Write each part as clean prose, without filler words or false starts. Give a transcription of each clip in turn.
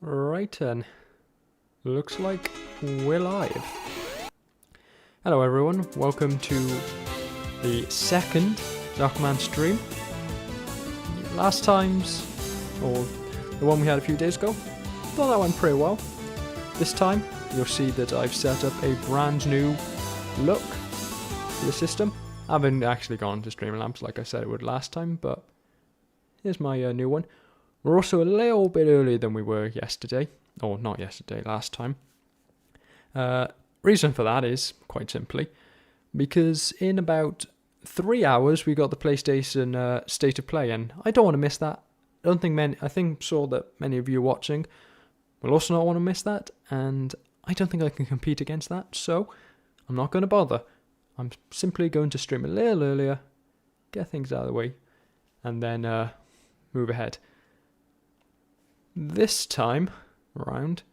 Right then, looks like we're live. Hello everyone, welcome to the second JackalMan stream. Last time's, or the one we had a few days ago, thought that went pretty well. This time, you'll see that I've set up a brand new look for the system. I haven't actually gone to Streamlamps like I said it would last time, but here's my new one. We're also a little bit earlier than we were yesterday, or not yesterday, last time. Reason for that is, quite simply, because in about 3 hours we got the PlayStation State of Play, and I don't want to miss that. I think saw that many of you watching will also not want to miss that, and I don't think I can compete against that, so I'm not going to bother. I'm simply going to stream a little earlier, get things out of the way, and then move ahead. This time around,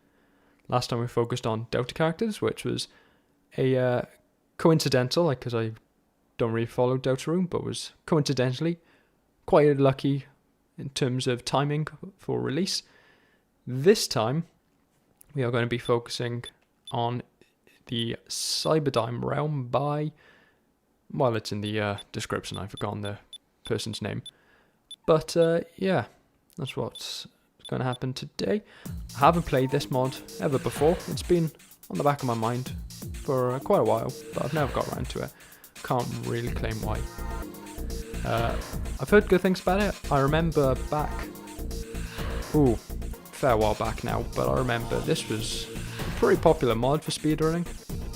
last time we focused on Delta characters, which was a coincidental, because I don't really follow Deltarune, but was coincidentally quite lucky in terms of timing for release. This time, we are going to be focusing on the CyberDime realm by, well, it's in the description, I've forgotten the person's name. But yeah, that's what's going to happen today. I haven't played this mod ever before. It's been on the back of my mind for quite a while, but I've never got around to it. Can't really claim why. I've heard good things about it. I remember back, fair while back now, but I remember this was a pretty popular mod for speedrunning.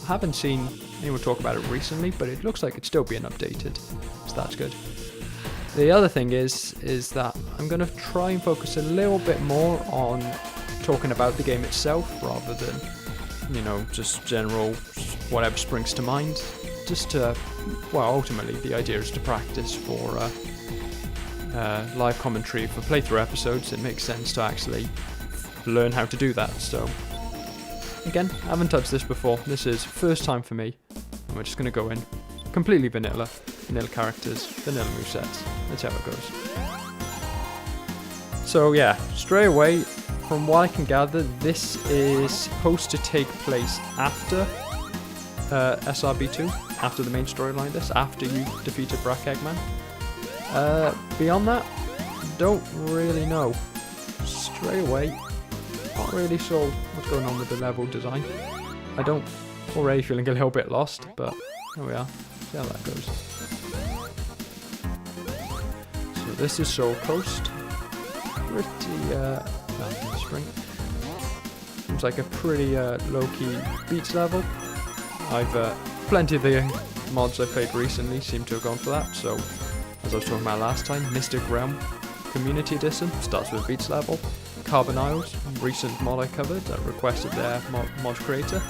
I haven't seen anyone talk about it recently, but it looks like it's still being updated, so that's good. The other thing is that I'm going to try and focus a little bit more on talking about the game itself rather than, just general whatever springs to mind. Just to, ultimately the idea is to practice for live commentary for playthrough episodes. It makes sense to actually learn how to do that. So, again, I haven't touched this before. This is first time for me. And we're just going to go in completely vanilla characters, vanilla movesets. That's how it goes. So yeah, straight away, from what I can gather, this is supposed to take place after SRB2, after the main storyline. This after you defeated Eggman. Beyond that, don't really know. Straight away, not really sure what's going on with the level design. Already feeling a little bit lost, but there we are. See how that goes. So this is Soul Coast. Pretty spring. Seems like a pretty low-key beach level. Plenty of the mods I've played recently seem to have gone for that. So as I was talking about last time, Mystic Realm Community Edition starts with beach level. Carbon Isles, recent mod I covered that requested their mod creator.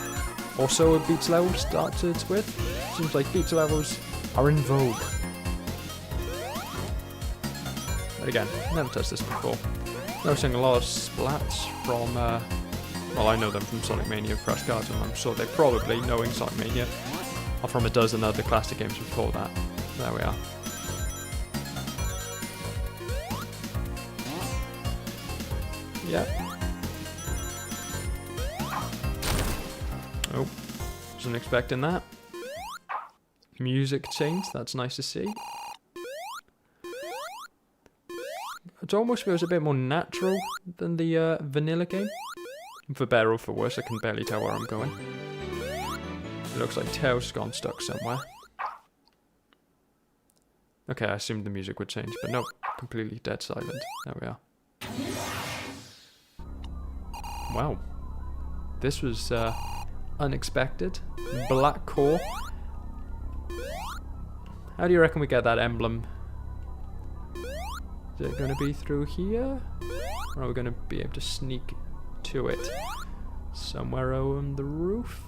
Also a beach level started with. Seems like beach levels are in vogue. But again, never touched this before. Noticing a lot of splats from, I know them from Sonic Mania Press Cards, and I'm sure they probably, knowing Sonic Mania, are from a dozen other classic games before that. There we are. Yep. Oh, wasn't expecting that. Music change, that's nice to see. It almost feels a bit more natural than the vanilla game. For better or for worse, I can barely tell where I'm going. It looks like Tails gone stuck somewhere. Okay, I assumed the music would change, but no, completely dead silent. There we are. Wow. This was unexpected. Black core. How do you reckon we get that emblem? Is it going to be through here? Or are we going to be able to sneak to it? Somewhere on the roof?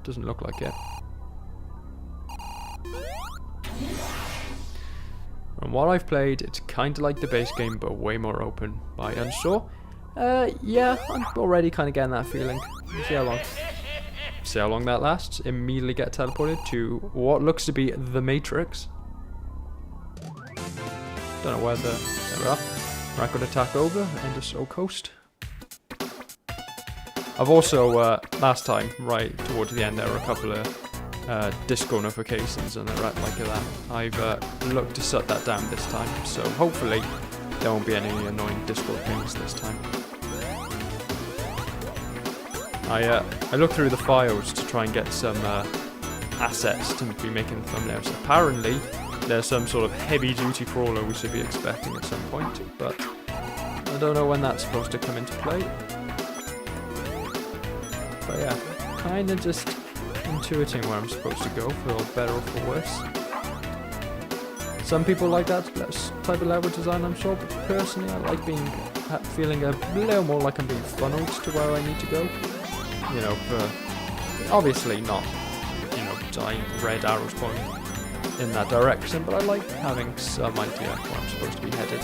Doesn't look like it. From what I've played, it's kind of like the base game, but way more open. By unsure? Yeah, I'm already kind of getting that feeling. See how long that lasts. Immediately get teleported to what looks to be the Matrix. Don't know where there we are. Record attack over, end of Soul Coast. I've also, last time, right towards the end, there were a couple of Discord notifications and like that. I've looked to shut that down this time, so hopefully there won't be any annoying Discord pings this time. I looked through the files to try and get some assets to be making the thumbnails. Apparently, there's some sort of heavy-duty crawler we should be expecting at some point, but I don't know when that's supposed to come into play. But yeah, kind of just intuiting where I'm supposed to go, for better or for worse. Some people like that type of level design, I'm sure, but personally I like feeling a little more like I'm being funneled to where I need to go. You know, obviously not, you know, giant red arrows pointing in that direction, but I like having some idea where I'm supposed to be headed.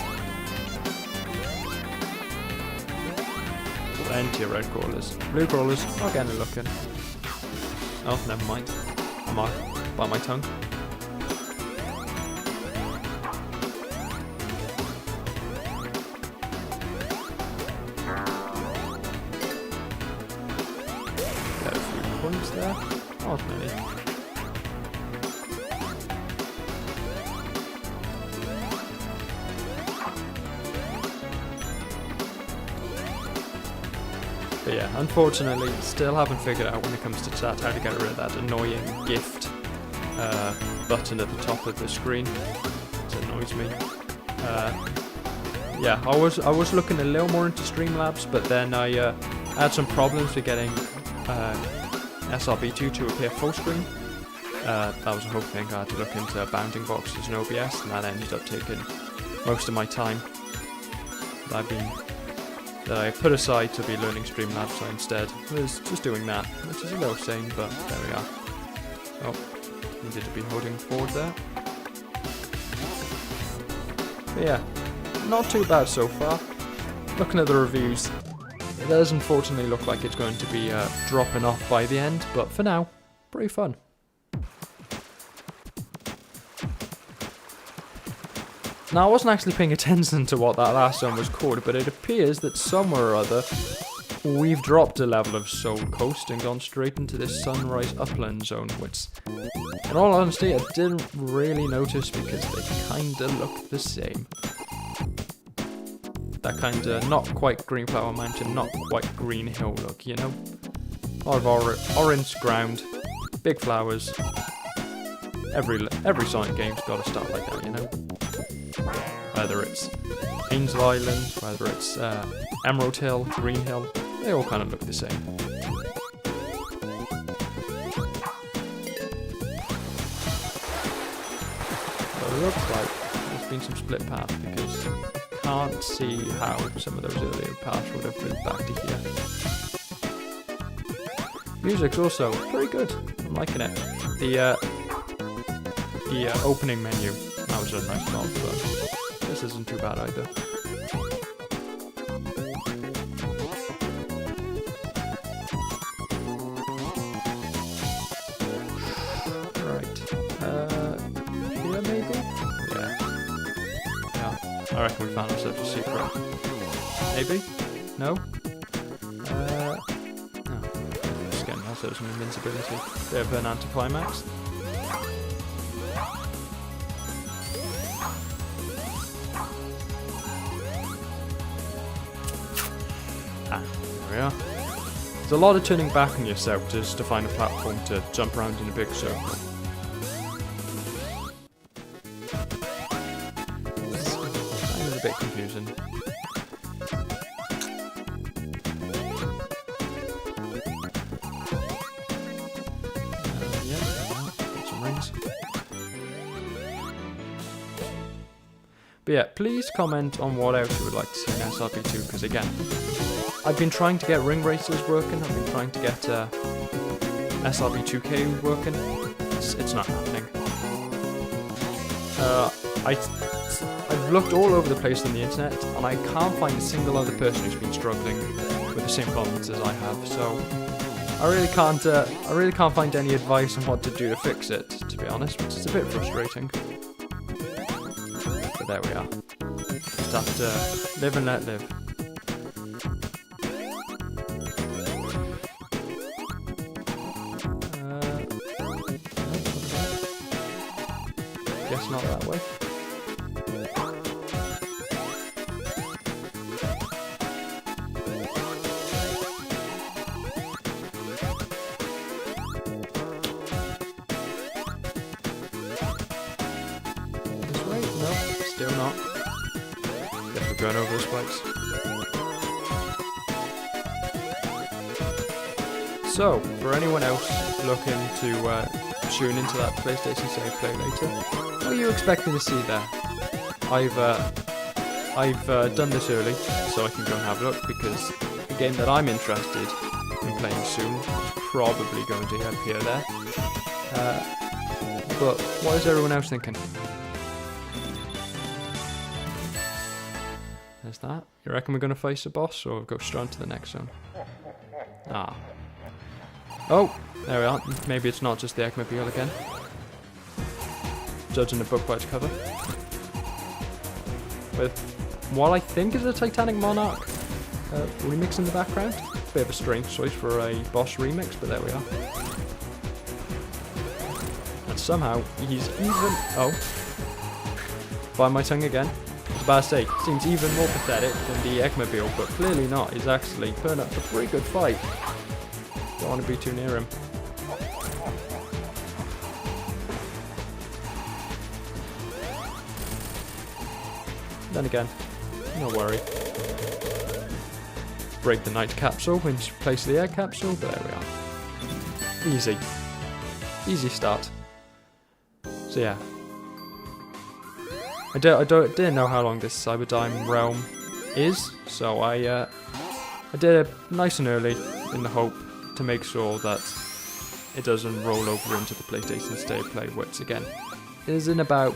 Plenty of red crawlers. Blue crawlers, not getting a look in. Oh, never mind. I'm off by my tongue. Got a few points there. Not many. But yeah, unfortunately, still haven't figured out when it comes to chat how to get rid of that annoying gift button at the top of the screen. It annoys me. Yeah, I was looking a little more into Streamlabs, but then I had some problems with getting SRB2 to appear full screen. That was a whole thing. I had to look into bounding boxes and OBS, and that ended up taking most of my time that I put aside to be learning Streamlabs, so instead was just doing that, which is a little shame, but there we are. Oh, needed to be holding forward there. But yeah, not too bad so far. Looking at the reviews, it does unfortunately look like it's going to be dropping off by the end, but for now, pretty fun. Now, I wasn't actually paying attention to what that last one was called, but it appears that somewhere or other we've dropped a level of Soul Coast and gone straight into this Sunrise Upland zone, which, in all honesty, I didn't really notice because they kinda look the same. That kinda not quite Green Flower Mountain, not quite Green Hill look, you know? A lot of orange ground, big flowers. Every Sonic game's gotta start like that, you know? Whether it's Angel Island, whether it's Emerald Hill, Green Hill, they all kind of look the same. So it looks like there's been some split paths because I can't see how some of those earlier paths would have moved back to here. Music's also pretty good. I'm liking it. The opening menu, that was a nice job, but this isn't too bad either. Right, here maybe? Yeah, I reckon we found ourselves a secret. Maybe? No? No, just getting ourselves some invincibility. Bit of an anticlimax. There we are. There's a lot of turning back on yourself just to find a platform to jump around in a big circle. It's kind of a bit confusing. Yeah, got some rings. But yeah, please comment on what else you would like to see in SRB2, because again, I've been trying to get ring races working, I've been trying to get SRB2K working, it's not happening. I've looked all over the place on the internet, and I can't find a single other person who's been struggling with the same problems as I have, so I really can't find any advice on what to do to fix it, to be honest, which is a bit frustrating. But there we are. Just have to live and let live. not that way. This way? No, still not. Guess we're going over the spikes. So, for anyone else looking to tune into that PlayStation Save Play later, what are you expecting to see there? I've done this early, so I can go and have a look, because a game that I'm interested in playing soon is probably going to appear there. But what is everyone else thinking? There's that. You reckon we're going to face a boss, or go straight to the next zone? Ah. Oh, there we are. Maybe it's not just the Eggmobile again. Judging the book by its cover. With what I think is a Titanic Monarch remix in the background. Bit of a strange choice for a boss remix, but there we are. And somehow he's even... Oh. Bite my tongue again. I was about to say, seems even more pathetic than the Eggmobile, but clearly not. He's actually putting up a pretty good fight. Don't want to be too near him. Then again, no worry. Break the night capsule in place of the egg capsule, but there we are. Easy. Easy start. So yeah. I didn't know how long this CyberDime realm is, so I did it nice and early in the hope to make sure that it doesn't roll over into the PlayStation State Play, which again is in about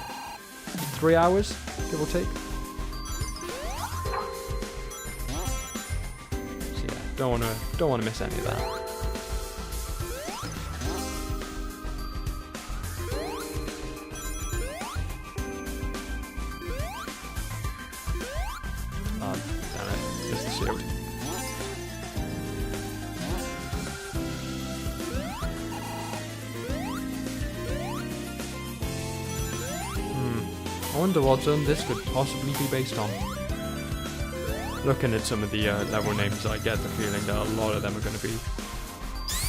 3 hours, give or take. So yeah, don't wanna miss any of that. Oh, damn it, there's the shield. I wonder what zone this could possibly be based on. Looking at some of the level names, I get the feeling that a lot of them are going to be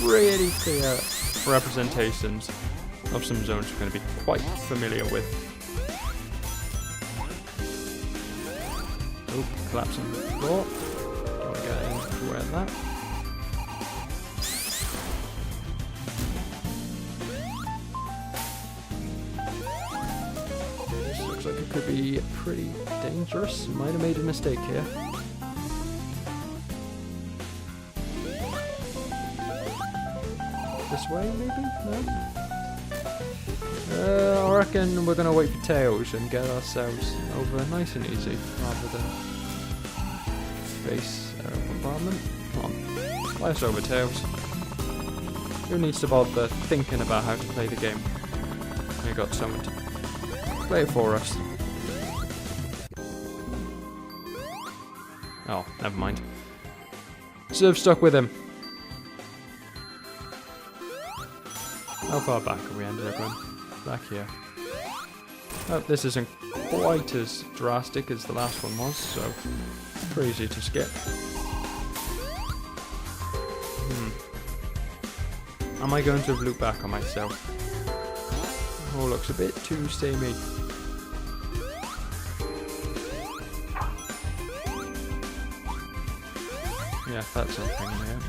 pretty clear representations of some zones we're going to be quite familiar with. Oh, collapsing the floor. Don't want to get anywhere in that. Like it could be pretty dangerous. Might have made a mistake here. This way, maybe? No? I reckon we're gonna wait for Tails and get ourselves over nice and easy, rather than face a bombardment. Come on, fly us over, Tails. Who needs to bother thinking about how to play the game? We got someone to play it for us. Oh, never mind. So I've stuck with him. How far back are we ended up going? Back here. Oh, this isn't quite as drastic as the last one was, so pretty easy to skip. Am I going to loop back on myself? Oh, looks a bit too samey. Yeah, that's something there.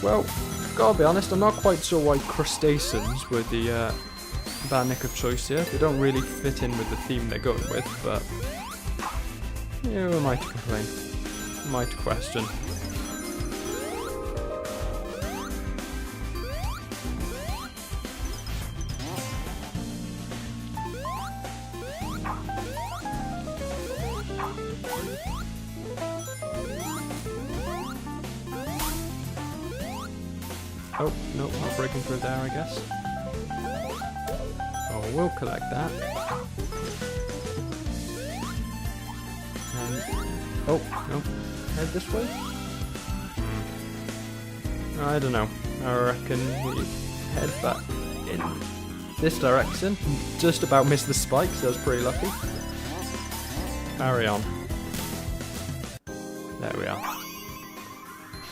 Well, gotta be honest, I'm not quite sure why crustaceans were the bad nick of choice here. They don't really fit in with the theme they're going with, but yeah, we might complain. We might question. Oh, no, not breaking through there, I guess. we'll collect that. And, oh, no, head this way? I don't know. I reckon we head back in this direction. Just about missed the spikes, that was pretty lucky. Carry on. There we are.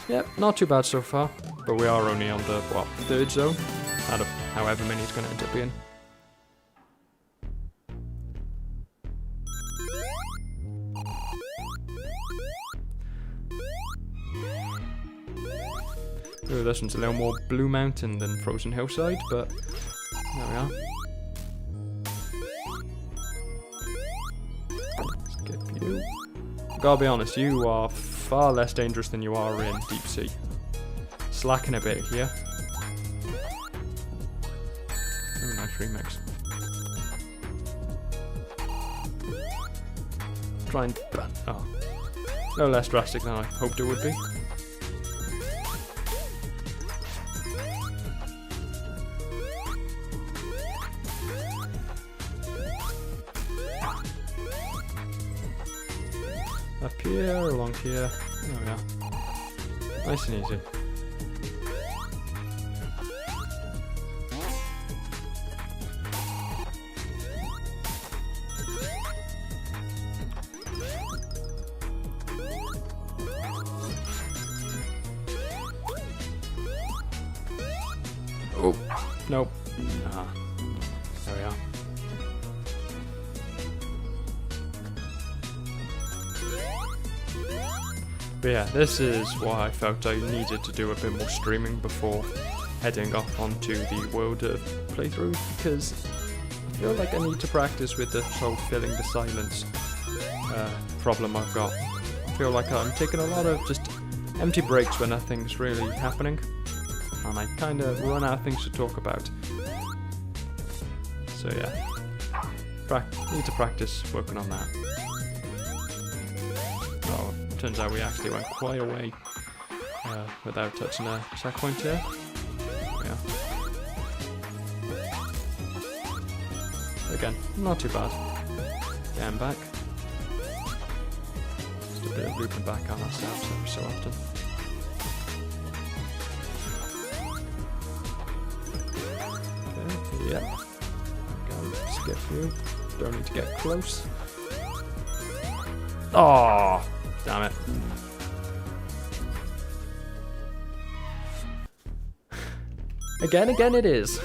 Yep, not too bad so far, but we are only on the, what, 3rd zone? Out of however many it's going to end up being. Ooh, this one's a little more Blue Mountain than Frozen Hillside, but there we are. Skip you. I gotta be honest, you are far less dangerous than you are in Deep Sea. Slacking a bit here. Oh, nice remix. Try and ban. Oh. No less drastic than I hoped it would be. Up here, along here. There we are. Nice and easy. Oh, nope. Ah, there we are. But yeah, this is why I felt I needed to do a bit more streaming before heading off onto the world of playthrough, because I feel like I need to practice with this whole filling the silence problem I've got. I feel like I'm taking a lot of just empty breaks when nothing's really happening, and I kind of run out of things to talk about. So yeah, need to practice working on that. Oh, turns out we actually went quite a way without touching a checkpoint here. Yeah. Again, not too bad. Getting back. Just a bit of looping back on ourselves every so often. Okay, yep. Go, skip you. Don't need to get close. Oh, damn it. Again it is.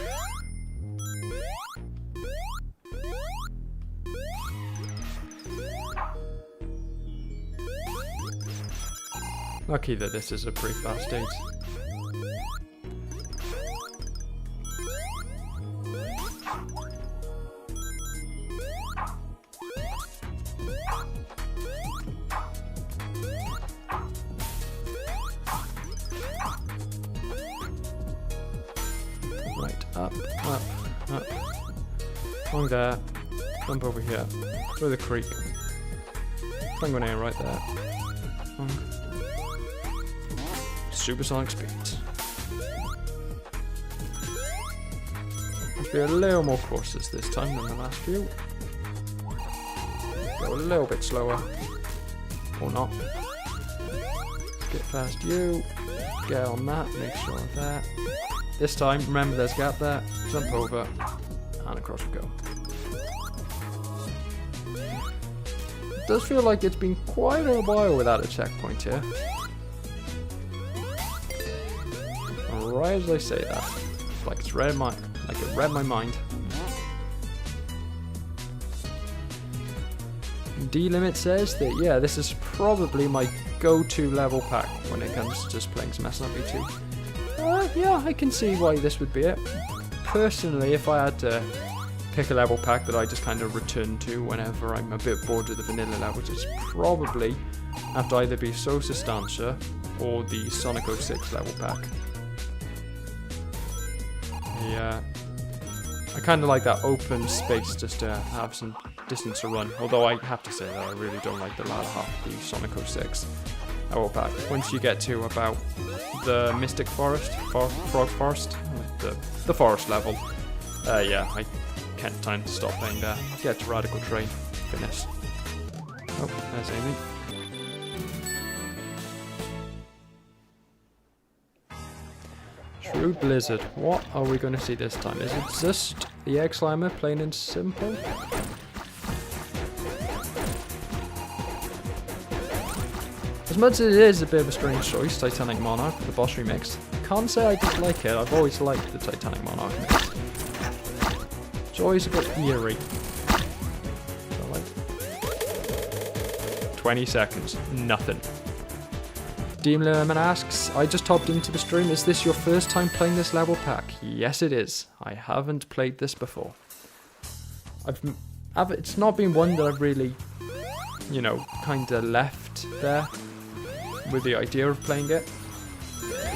Lucky that this is a pretty fast stage. Right, up. Along there. Jump over here. Through the creek. Fling grenade right there. Supersonic speeds. Must be a little more cautious this time than the last few. Go a little bit slower. Or not. Get past you. Get on that. Make sure of that. This time, remember there's a gap there. Jump over. And across we go. It does feel like it's been quite a while without a checkpoint here. Right as I say that, like it's read my, like it read my mind. D-Limit says that yeah, this is probably my go-to level pack when it comes to just playing some SNB2. Yeah, I can see why this would be it. Personally, if I had to pick a level pack that I just kind of return to whenever I'm a bit bored of the vanilla levels, it's probably have to either be So Sustancia or the Sonic 06 level pack. Yeah, I kind of like that open space just to have some distance to run, although I have to say that I really don't like the latter half of the Sonic 06 level pack. Once you get to about the Mystic Forest, Frog Forest, the forest level, yeah, I time to stop playing there. Get to Radical Train. Goodness. Oh, there's Amy. True Blizzard. What are we going to see this time? Is it just the Egg Slimer, plain and simple? As much as it is a bit of a strange choice, Titanic Monarch, the boss remix, can't say I dislike it. I've always liked the Titanic Monarch mix. It's always a bit eerie. So like 20 seconds, nothing. Demon Lemon asks, I just hopped into the stream. Is this your first time playing this level pack? Yes, it is. I haven't played this before. It's not been one that I've really, you know, kind of left there with the idea of playing it.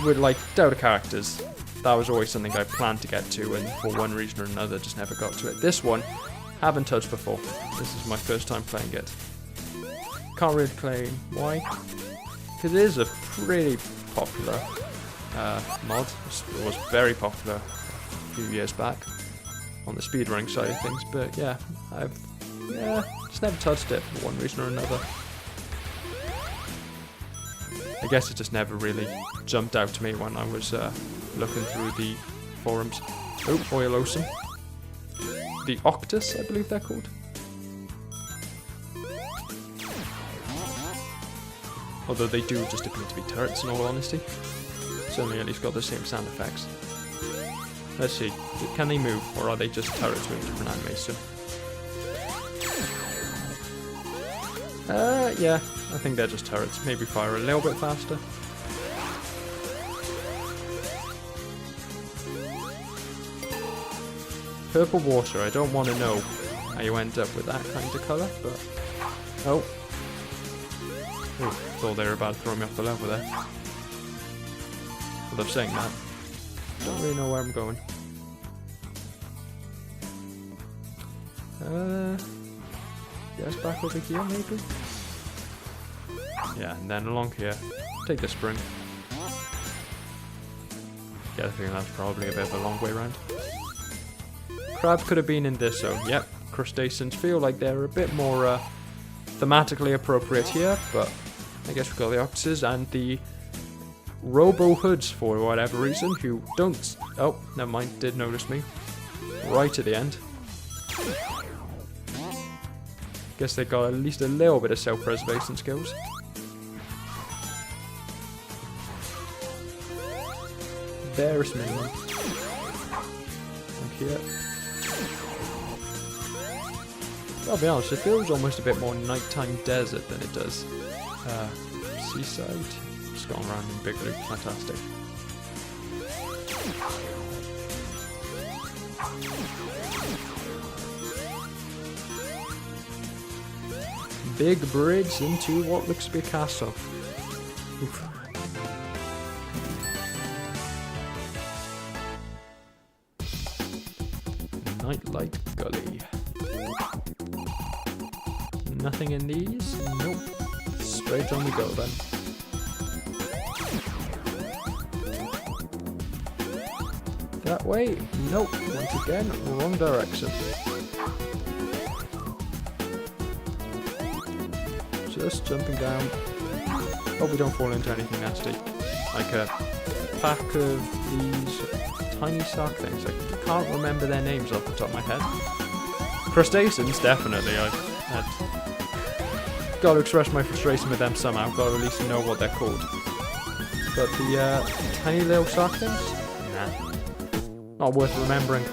With like Dota characters, that was always something I planned to get to, and for one reason or another just never got to it. This one, haven't touched before. This is my first time playing it. Can't really claim why, because it is a pretty popular mod. It was very popular a few years back on the speedrunning side of things, but yeah, I've just never touched it for one reason or another. I guess it just never really jumped out to me when I was looking through the forums. Oh, Oil Ocean. The Octus, I believe they're called. Although they do just appear to be turrets in all honesty. Certainly at least got the same sound effects. Let's see, can they move, or are they just turrets with different animation? Yeah, I think they're just turrets. Maybe fire a little bit faster. Purple water, I don't want to know how you end up with that kind of colour, but... Oh. Ooh, thought they were about to throw me off the level there. Although saying that, don't really know where I'm going. Yes, back over here maybe? Yeah, and then along here. Take the spring. Yeah, I think that's probably a bit of a long way around. Crab could have been in this zone. Yep, crustaceans feel like they're a bit more thematically appropriate here, but I guess we've got the octopuses and the robo hoods for whatever reason, who don't... Oh, never mind, did notice me. Right at the end. Guess they got at least a little bit of self-preservation skills. Barest minimum. Thank you. I'll be honest, it feels almost a bit more nighttime desert than it does seaside. Just going around in big loop, fantastic. Big bridge into what looks to be a castle. Oof. Nightlight Gully. Nothing in these? Nope. Straight on we go then. That way? Nope. Once again, wrong direction. Just jumping down. Hope we don't fall into anything nasty. Like a pack of these tiny shark things. I can't remember their names off the top of my head. Crustaceans, definitely. I've got to express my frustration with them somehow. Got to at least know what they're called. But the tiny little shark things? Nah. Not worth remembering.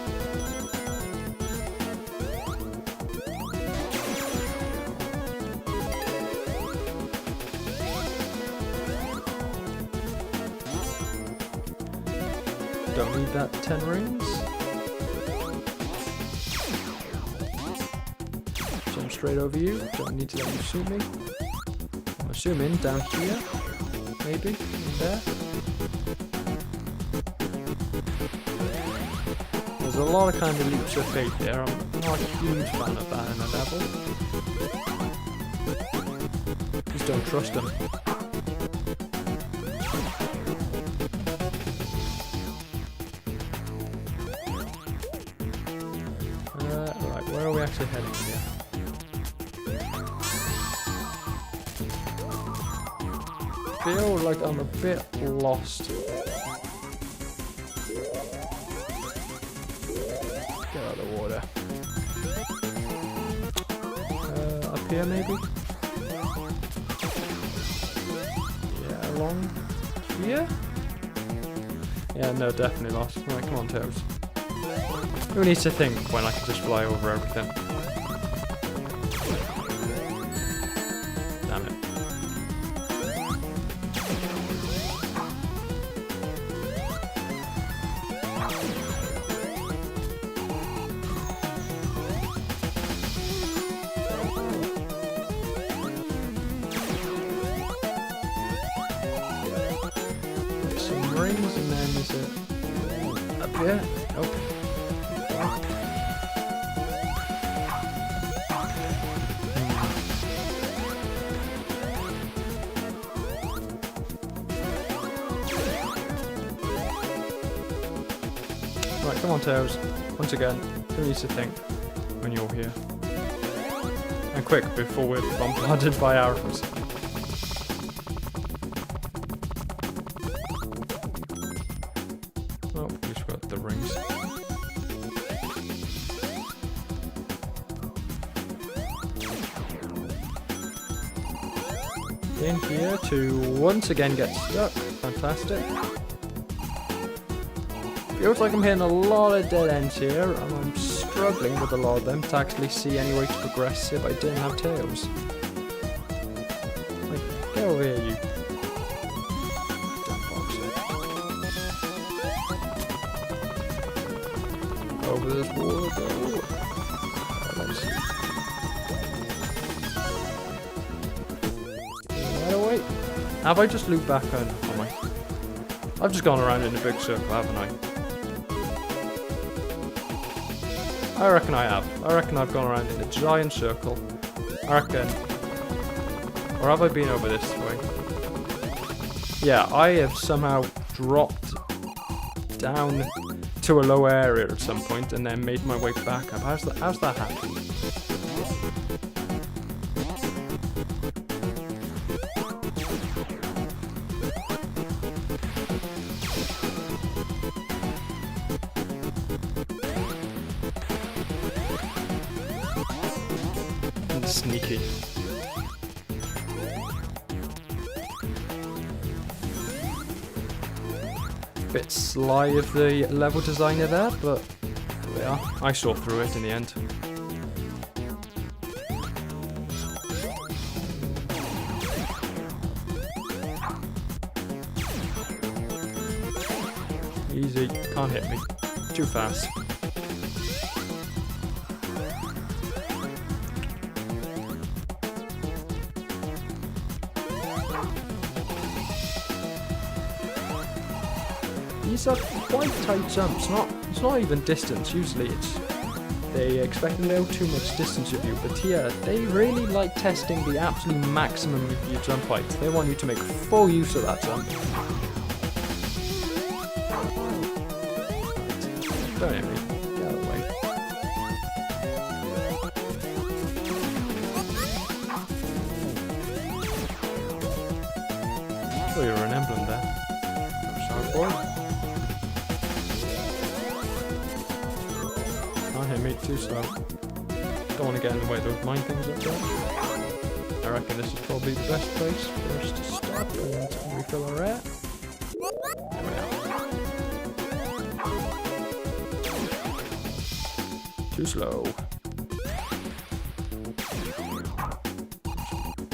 Don't need that 10 rings. Jump straight over you. Don't need to let you shoot me. I'm assuming down here. Maybe. In there. There's a lot of kind of leaps of faith there. I'm not a huge fan of that in a level. Just don't trust them. feel like I'm a bit lost. Get out of the water. Up here maybe? Yeah, along here? Yeah, no, definitely lost. Right, come on, Toes. Who needs to think when I can just fly over everything? Damn it. Some rings and then is it up here? Nope. Right, come on, Tails. Once again, who needs to think when you're here? And quick, before we're bombarded by arrows. Oh, at least we got the rings. In here to once again get stuck. Fantastic. Feels like I'm hitting a lot of dead ends here, and I'm struggling with a lot of them to actually see any way to progress if I didn't have tails. Like, get over here, you dumb boxer. Over this wall, go. Let's see. Right away. Have I just looped back on my... I've just gone around in a big circle, haven't I? I reckon I have. I reckon I've gone around in a giant circle. I reckon... Or have I been over this way? Yeah, I have somehow dropped down to a lower area at some point and then made my way back up. How's that happen? Sneaky. Bit sly of the level designer there, but there we are. I saw through it in the end. Easy, can't hit me. Too fast. These are quite tight jumps, it's not even distance. Usually they expect a little too much distance of you, but here they really like testing the absolute maximum of your jump height. They want you to make full use of that jump. Don't hit me, get out of the way. Oh, you're an emblem there. I'm sorry, boy. Hit me too slow. Don't want to get in the way of those mine things up there. I reckon this is probably the best place for us to stop and refill our air. There we are. Too slow.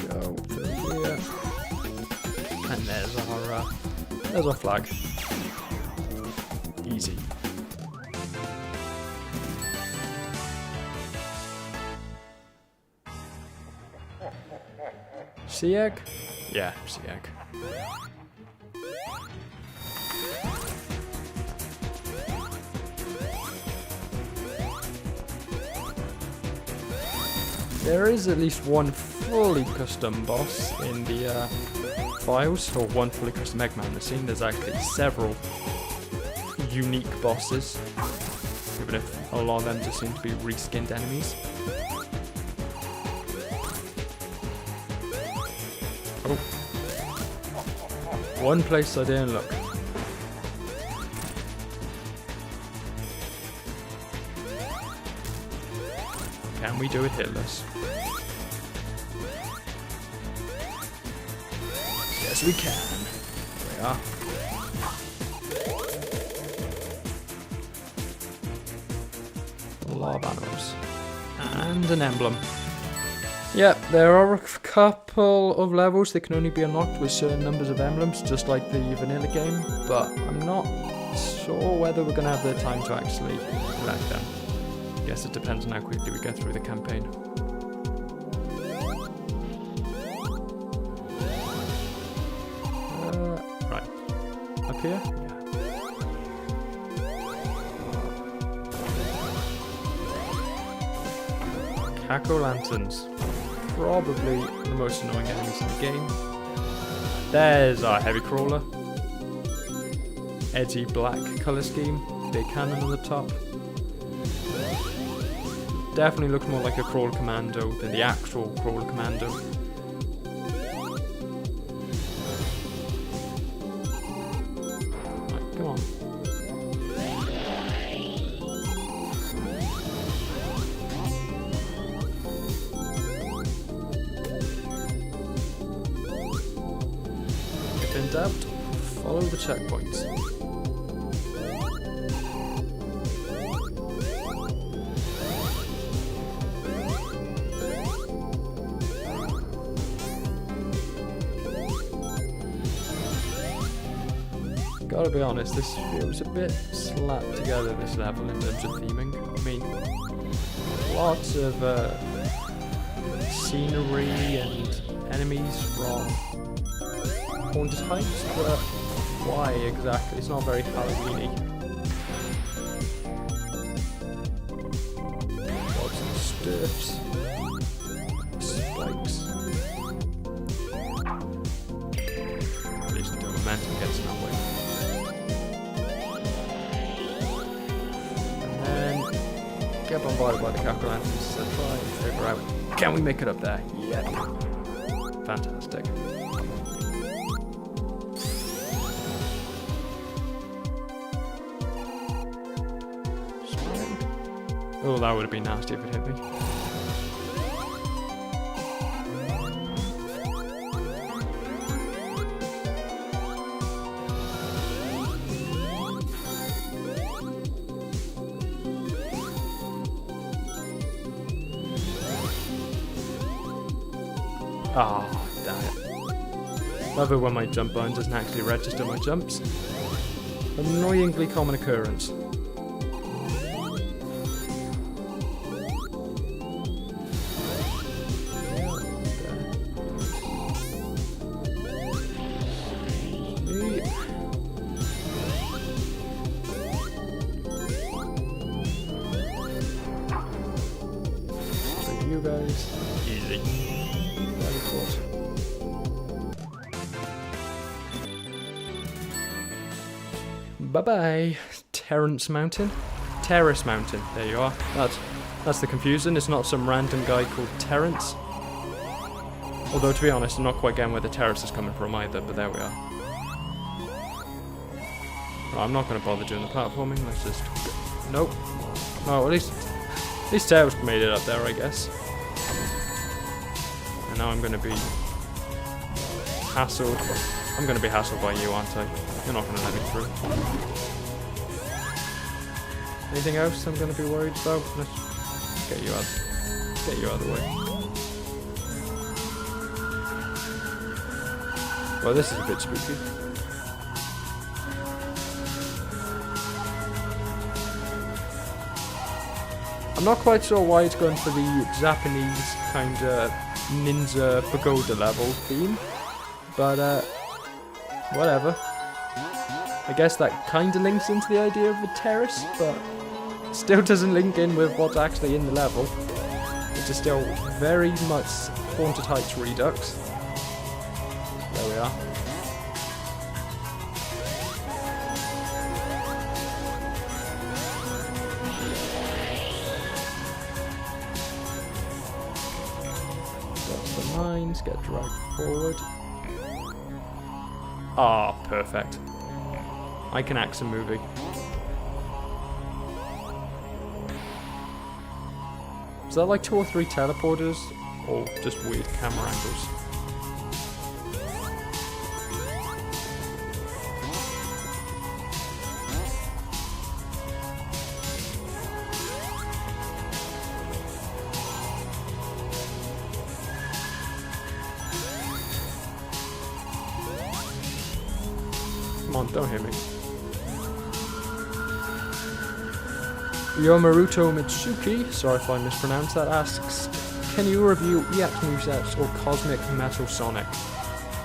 Go through here. And there's our flag. Easy. Sea egg? Yeah, sea egg. There is at least one fully custom boss in the files, or one fully custom Eggman. It seems there's actually several unique bosses, even if a lot of them just seem to be reskinned enemies. Oh. One place I didn't look. Can we do it hitless? Yes, we can. There we are. A lot of animals. And an emblem. Yep, there are a couple of levels that can only be unlocked with certain numbers of emblems, just like the vanilla game, but I'm not sure whether we're going to have the time to actually collect them. I guess it depends on how quickly we get through the campaign. Right. Up here? Yeah. Jack-o'-lanterns. Probably the most annoying enemies in the game. There's our heavy crawler. Edgy black colour scheme. Big cannon on the top. Definitely looks more like a crawl commando than the actual crawl commando. Right, come on. If in doubt, follow the checkpoints. Gotta be honest, this feels a bit slapped together, this level, in terms of theming. I mean, lots of scenery and enemies from Haunted Heights, but why exactly? It's not very Halloween-y. Lots of stirps, spikes. At least the momentum gets in that way. Get bombarded by the jack-o'-lanterns to try and figure out, can we make it up there? Yeah. Fantastic. Spring. Oh, that would have been nasty if it hit me. Ah, oh, damn it. Love it when my jump button doesn't actually register my jumps. Annoyingly common occurrence. For you guys, easy. Bye-bye, Terrace Mountain. Terrace Mountain, there you are. That's the confusion, it's not some random guy called Terrence. Although, to be honest, I'm not quite getting where the terrace is coming from either, but there we are. Oh, I'm not going to bother doing the platforming, let's just... Nope. Oh, at least Tails made it up there, I guess. And now I'm going to be hassled. I'm going to be hassled by you, aren't I? You're not going to let me through. Anything else I'm going to be worried about? Let's get you out of the way. Well, this is a bit spooky. I'm not quite sure why it's going for the Japanese kind of ninja pagoda level theme, but whatever. I guess that kind of links into the idea of a terrace, but still doesn't link in with what's actually in the level, which is still very much Haunted Heights Redux. There we are. That's the mines, get dragged forward. Ah, perfect. I can act a movie. Is that like 2 or 3 teleporters? Or just weird camera angles? Come on, don't hit me. Yomaruto Mitsuki, sorry if I mispronounced that, asks, can you review EX movesets or Cosmic Metal Sonic?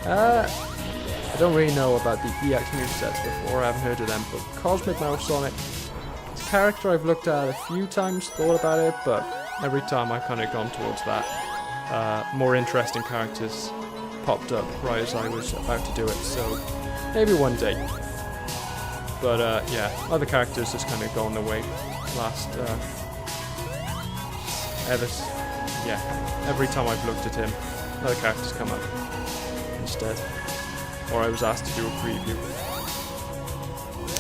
I don't really know about the EX movesets before, I haven't heard of them, but Cosmic Metal Sonic, it's a character I've looked at a few times, thought about it, but every time I've kind of gone towards that. More interesting characters popped up right as I was about to do it, so maybe one day. But yeah, other characters just kind of gone the way. Every time I've looked at him, other characters come up instead. Or I was asked to do a preview.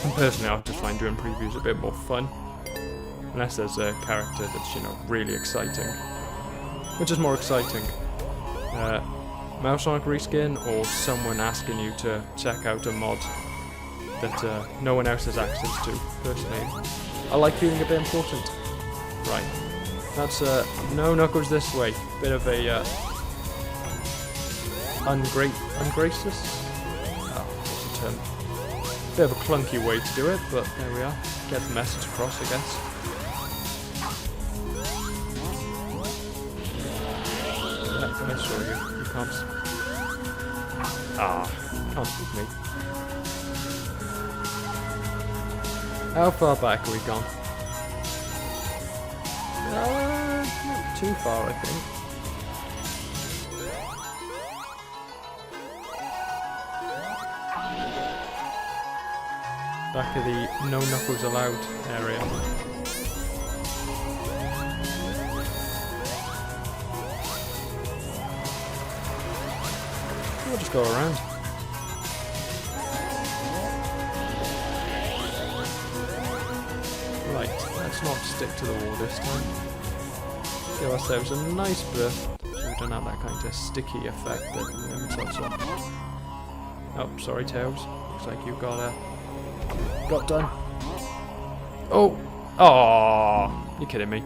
And personally, I just find doing previews a bit more fun. Unless there's a character that's, you know, really exciting. Which is more exciting? Metal Sonic reskin, or someone asking you to check out a mod that no one else has access to, personally. I like feeling a bit important. Right. That's, no knuckles this way. Bit of a, ungracious? Oh, what's the term? Bit of a clunky way to do it, but there we are. Get the message across, I guess. Yeah, I saw you. You can't... can't spook me. How far back are we gone? Not too far, I think. Back of the no knuckles allowed area. We'll just go around. Right, let's not stick to the wall this time. Give ourselves a nice breath so we don't have that kind of sticky effect that limits us off. Oh, sorry Tails. Looks like you got done. Oh! Aww! You're kidding me.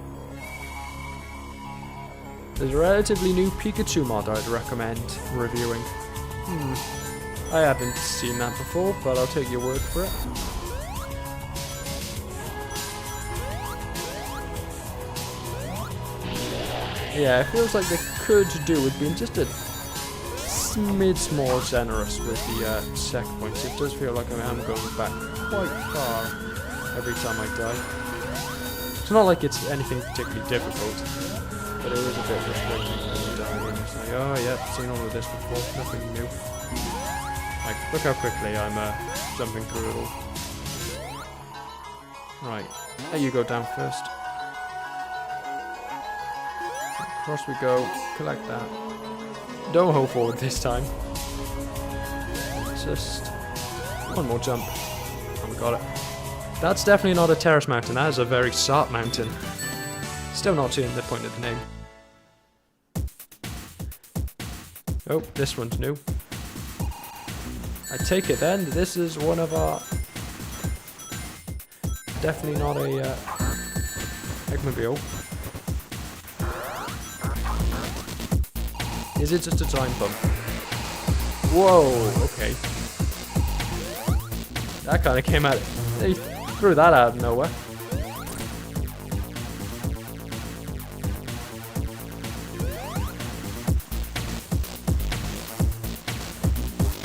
There's a relatively new Pikachu mod I'd recommend reviewing. I haven't seen that before, but I'll take your word for it. Yeah, it feels like they could do with being just a smidge more generous with the checkpoints. It does feel like I am going back quite far every time I die. It's not like it's anything particularly difficult, but it is a bit frustrating when you die and it's like, oh yeah, I've seen all of this before, nothing new. Like, look how quickly I'm jumping through it all. Right, there you go down first. Across we go, collect that. Don't hold forward this time. Just one more jump. Oh, we got it. That's definitely not a terrace mountain, that is a very sharp mountain. Still not seeing the point of the name. Oh, this one's new. I take it then, this is one of our... Definitely not a Eggmobile. Is it just a time bump? Whoa, okay. That kind of came out. They threw that out of nowhere.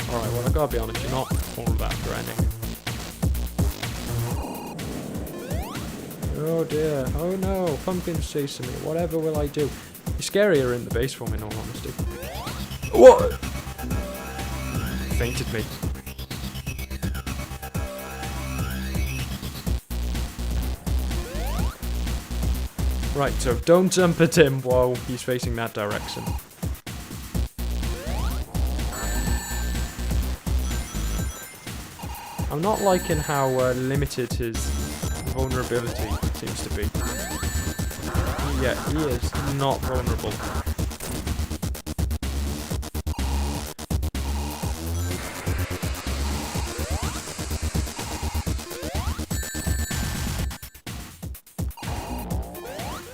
Alright, well, I gotta be honest, you're not all about grinding. Oh dear, oh no, pumpkin's chasing me. Whatever will I do? You're scarier in the base form, in all honesty. What? Fainted me. Right, so don't jump at him while he's facing that direction. I'm not liking how limited his vulnerability seems to be. Yeah, he is not vulnerable.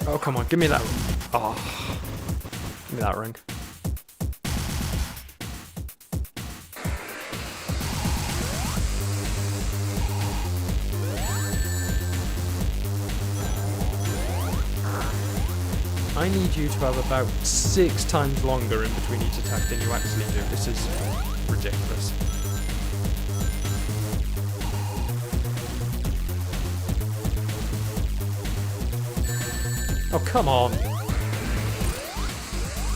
Oh, come on, give me that. Oh, give me that ring. I need you to have about 6 times longer in between each attack than you actually do. This is ridiculous. Oh, come on.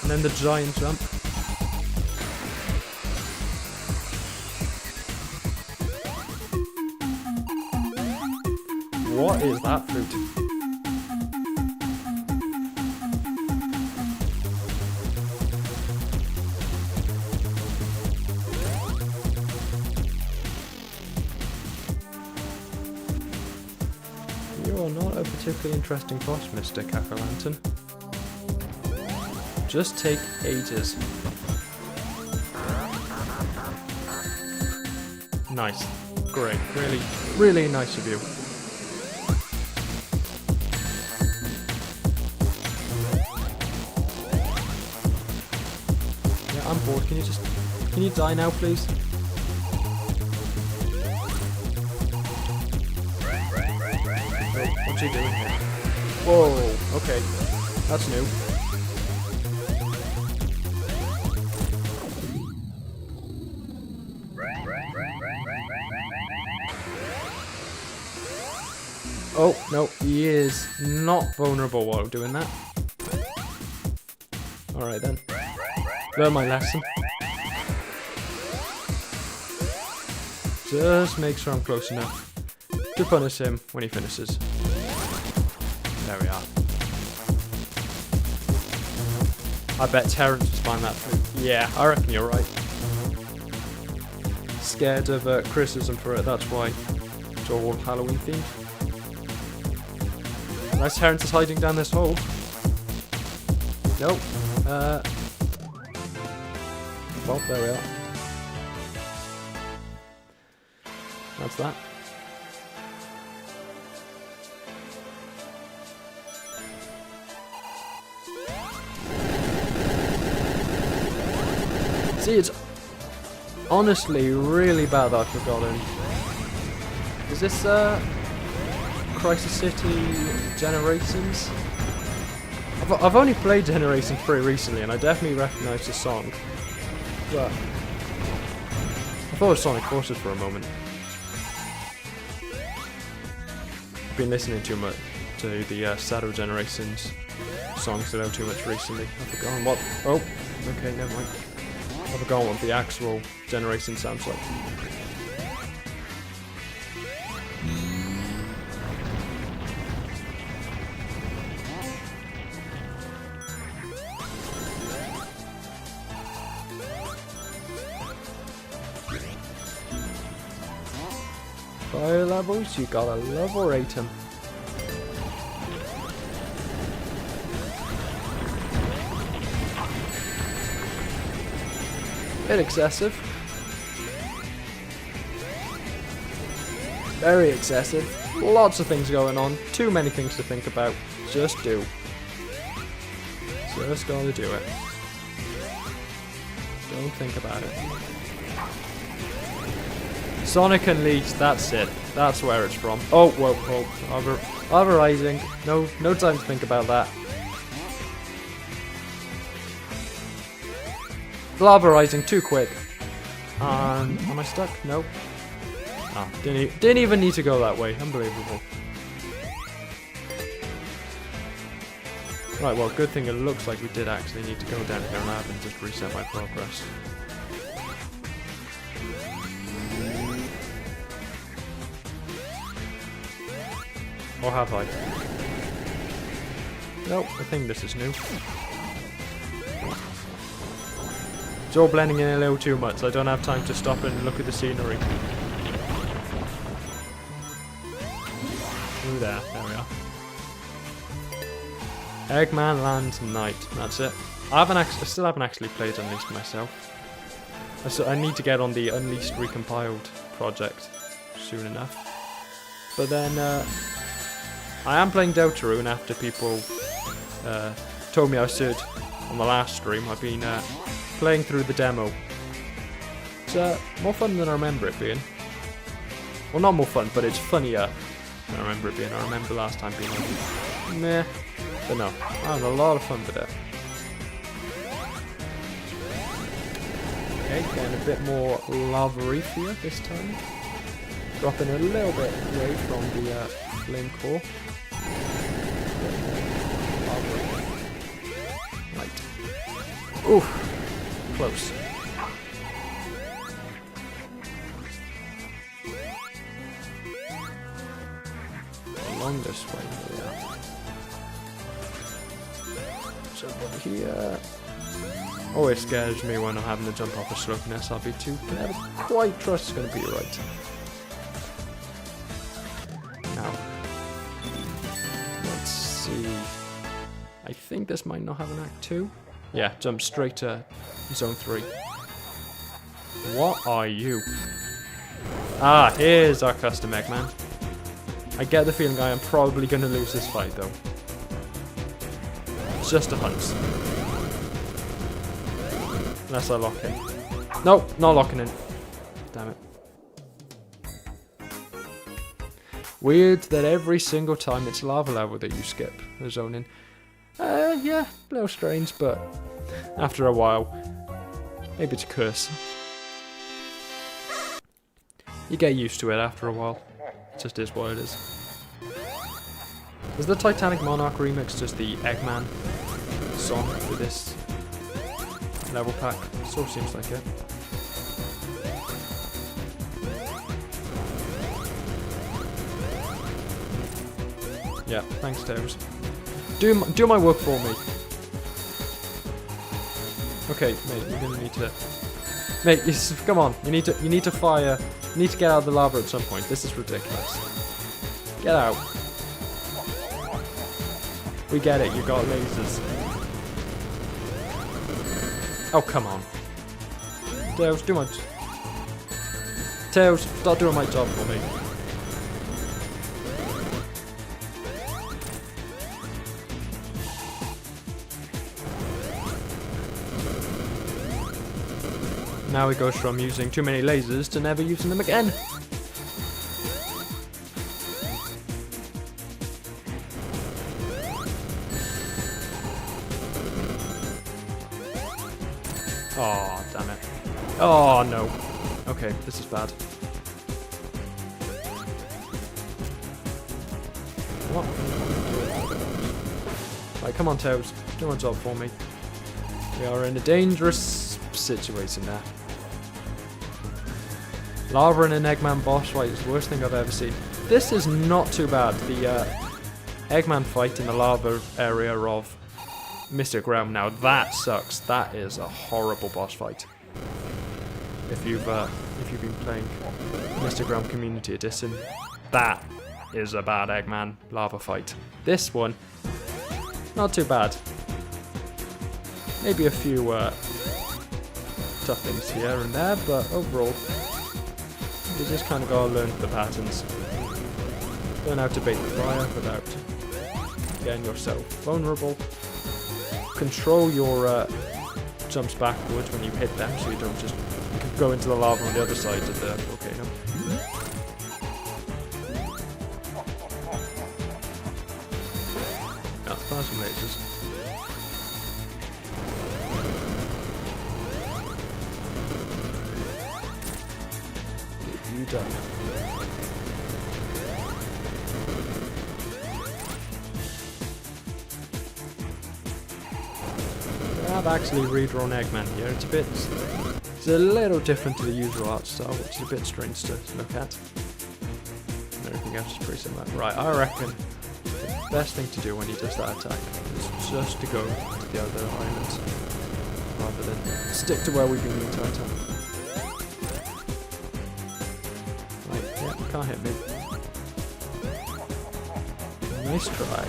And then the giant jump. What is that fruit? You're not a particularly interesting boss, Mr. JackalMan. Just take ages. Nice. Great. Really, really nice of you. Yeah, I'm bored. Can you die now, please? What's he doing here? Whoa, okay. That's new. Oh, no, he is not vulnerable while doing that. Alright then. Learn my lesson. Just make sure I'm close enough to punish him when he finishes. There we are. I bet Terrence would find that food. Yeah, I reckon you're right. Scared of criticism for it, that's why it's all Halloween themed. Nice, Terrence is hiding down this hole. Nope. Well, there we are. That's that. See, it's honestly really bad that I've forgotten. Is this Crisis City Generations? I've only played Generations pretty recently, and I definitely recognise the song. But I thought it was Sonic Forces for a moment. I've been listening too much to the Shadow Generations songs that too much recently. I've forgotten what. Oh, okay, never mind. I've forgotten what the actual Generation sounds like. Fire levels, you gotta level rate them. Bit excessive. Very excessive. Lots of things going on. Too many things to think about. Just do. Just gotta do it. Don't think about it. Sonic Unleashed, that's it. That's where it's from. Oh, whoa, whoa. Overrising. No time to think about that. Lava rising too quick. Am I stuck? Nope. Ah, didn't even need to go that way. Unbelievable. Right, well, good thing it looks like we did actually need to go down here and I haven't just reset my progress. Or have I? Nope, I think this is new. It's all blending in a little too much, so I don't have time to stop and look at the scenery. there. There we are. Eggman Land Night. That's it. I still haven't actually played Unleashed myself. I need to get on the Unleashed Recompiled project soon enough. But then I am playing Deltarune after people told me I should on the last stream. I've been playing through the demo. It's more fun than I remember it being. Well, not more fun, but it's funnier than I remember it being. I remember last time being like, meh. But no, I had a lot of fun with it. Okay, getting a bit more lava reef here this time. Dropping a little bit away from the flame core. Right. Oof. Close. Along this way, yeah. Jump over here. Always scares me when I'm having to jump off a slope in SRB2. Can never quite trust it's going to be right. Now, let's see. I think this might not have an Act 2. Yeah, jump straight to Zone 3. What are you? Ah, here's our custom Eggman. I get the feeling I am probably going to lose this fight though. It's just a hunch. Unless I lock in. Nope, not locking in. Damn it. Weird that every single time it's lava level that you skip the zone in. Yeah, a little strange, but after a while, maybe it's a curse. You get used to it after a while. It just is what it is. Is the Titanic Monarch remix just the Eggman song for this level pack? Sort of seems like it. Yeah, thanks, Tails. Do my work for me. Okay, mate, you're gonna need to. Mate, come on. You need to fire. You need to get out of the lava at some point. This is ridiculous. Get out. We get it. You got lasers. Oh, come on. Tails, do my... Tails, start doing my job for me. Now he goes from using too many lasers to never using them again. Oh, damn it. Oh, no. Okay, this is bad. What? Right, come on, Tails. Do my job for me. We are in a dangerous situation now. Lava and an Eggman boss fight is the worst thing I've ever seen. This is not too bad. The Eggman fight in the lava area of Mystic Realm. Now that sucks. That is a horrible boss fight. If you've been playing Mystic Realm Community Edition, that is a bad Eggman lava fight. This one, not too bad. Maybe a few tough things here and there, but overall, you just kind of gotta learn the patterns. Learn how to bait the fire without getting yourself vulnerable. Control your jumps backwards when you hit them, so you don't just go into the lava on the other side of the volcano. Yeah, fire some lasers. You done. I've actually redrawn Eggman here. It's a little different to the usual art style, which is a bit strange to look at. And everything else is pretty similar. Right, I reckon the best thing to do when he does that attack is just to go to the other islands rather than stick to where we've been the entire time. Right, yeah, can't hit me. Nice try.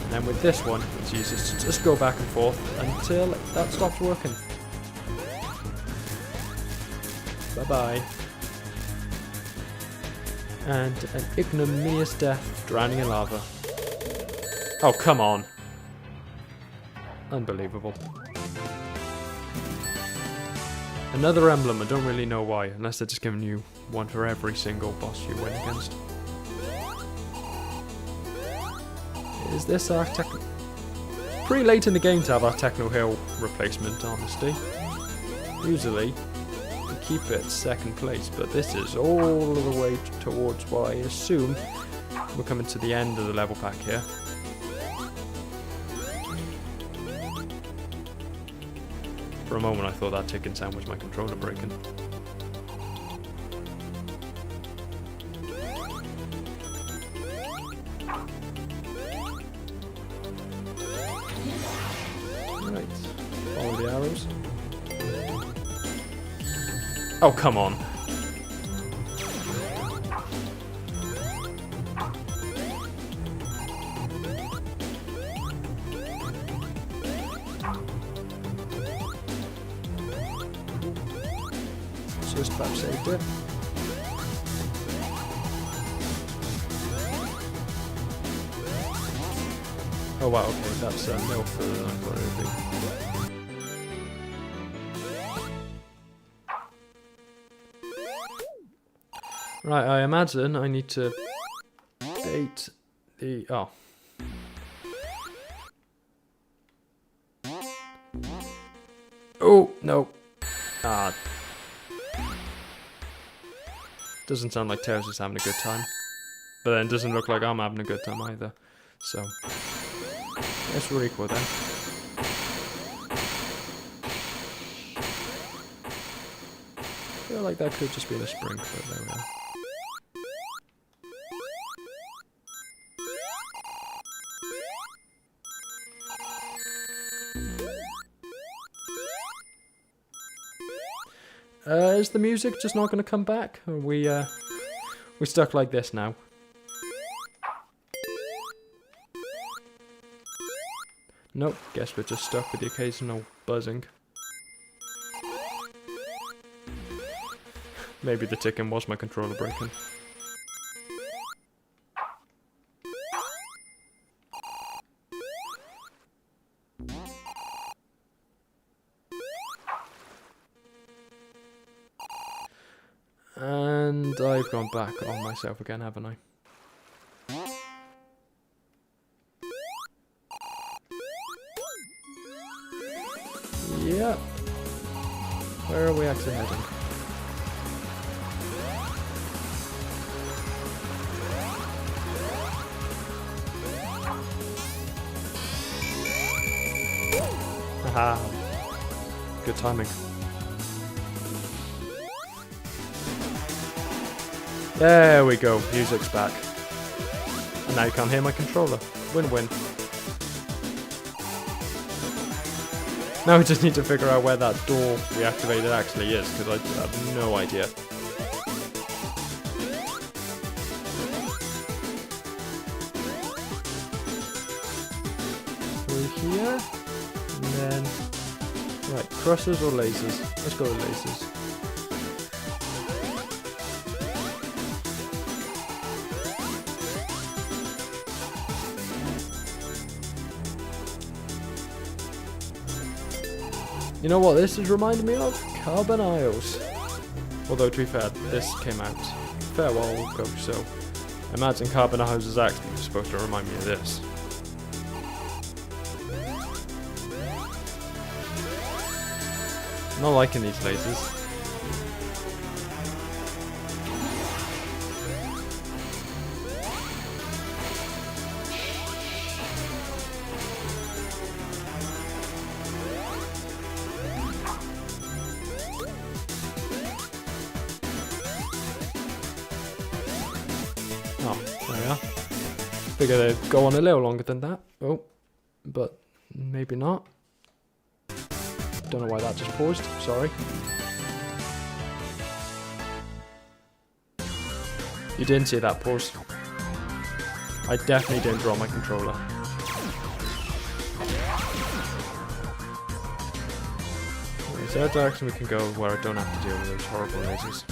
And then with this one, it's easiest to just go back and forth until that stops working. Bye-bye. And an ignominious death, drowning in lava. Oh, come on. Unbelievable. Another emblem, I don't really know why, unless they're just giving you one for every single boss you win against. Is this our techno... Pretty late in the game to have our Techno Hill replacement, honestly. Usually, we keep it second place, but this is all the way towards what I assume we're coming to the end of the level pack here. For a moment I thought that ticking sound was my controller breaking. Right, follow the arrows. Oh, come on. Just about saved it. Oh wow, okay, that's no further than I thought it would be. Right, I imagine I need to bait the... oh. Oh, no. Ah. Doesn't sound like Tails is having a good time. But then doesn't look like I'm having a good time either. So, let's we're equal then. I feel like that could just be in a spring, but there we are. Is the music just not going to come back? Or we stuck like this now? Nope, guess we're just stuck with the occasional buzzing. Maybe the ticking was my controller breaking. And I've gone back on myself again, haven't I? Yep. Where are we actually heading? Haha. Good timing. There we go, music's back. And now you can't hear my controller. Win-win. Now we just need to figure out where that door we activated actually is, because I have no idea. Through here, and then... right, crushers or lasers? Let's go with lasers. You know what this is reminding me of? Carbon Isles. Although to be fair, this came out a fair while ago, so I imagine Carbon Isles is actually supposed to remind me of this. I'm not liking these lasers. Oh, there we are. Figure they'd go on a little longer than that. Oh, but maybe not. Don't know why that just paused, sorry. You didn't see that pause. I definitely didn't draw my controller. Is there a direction we can go where I don't have to deal with those horrible lasers?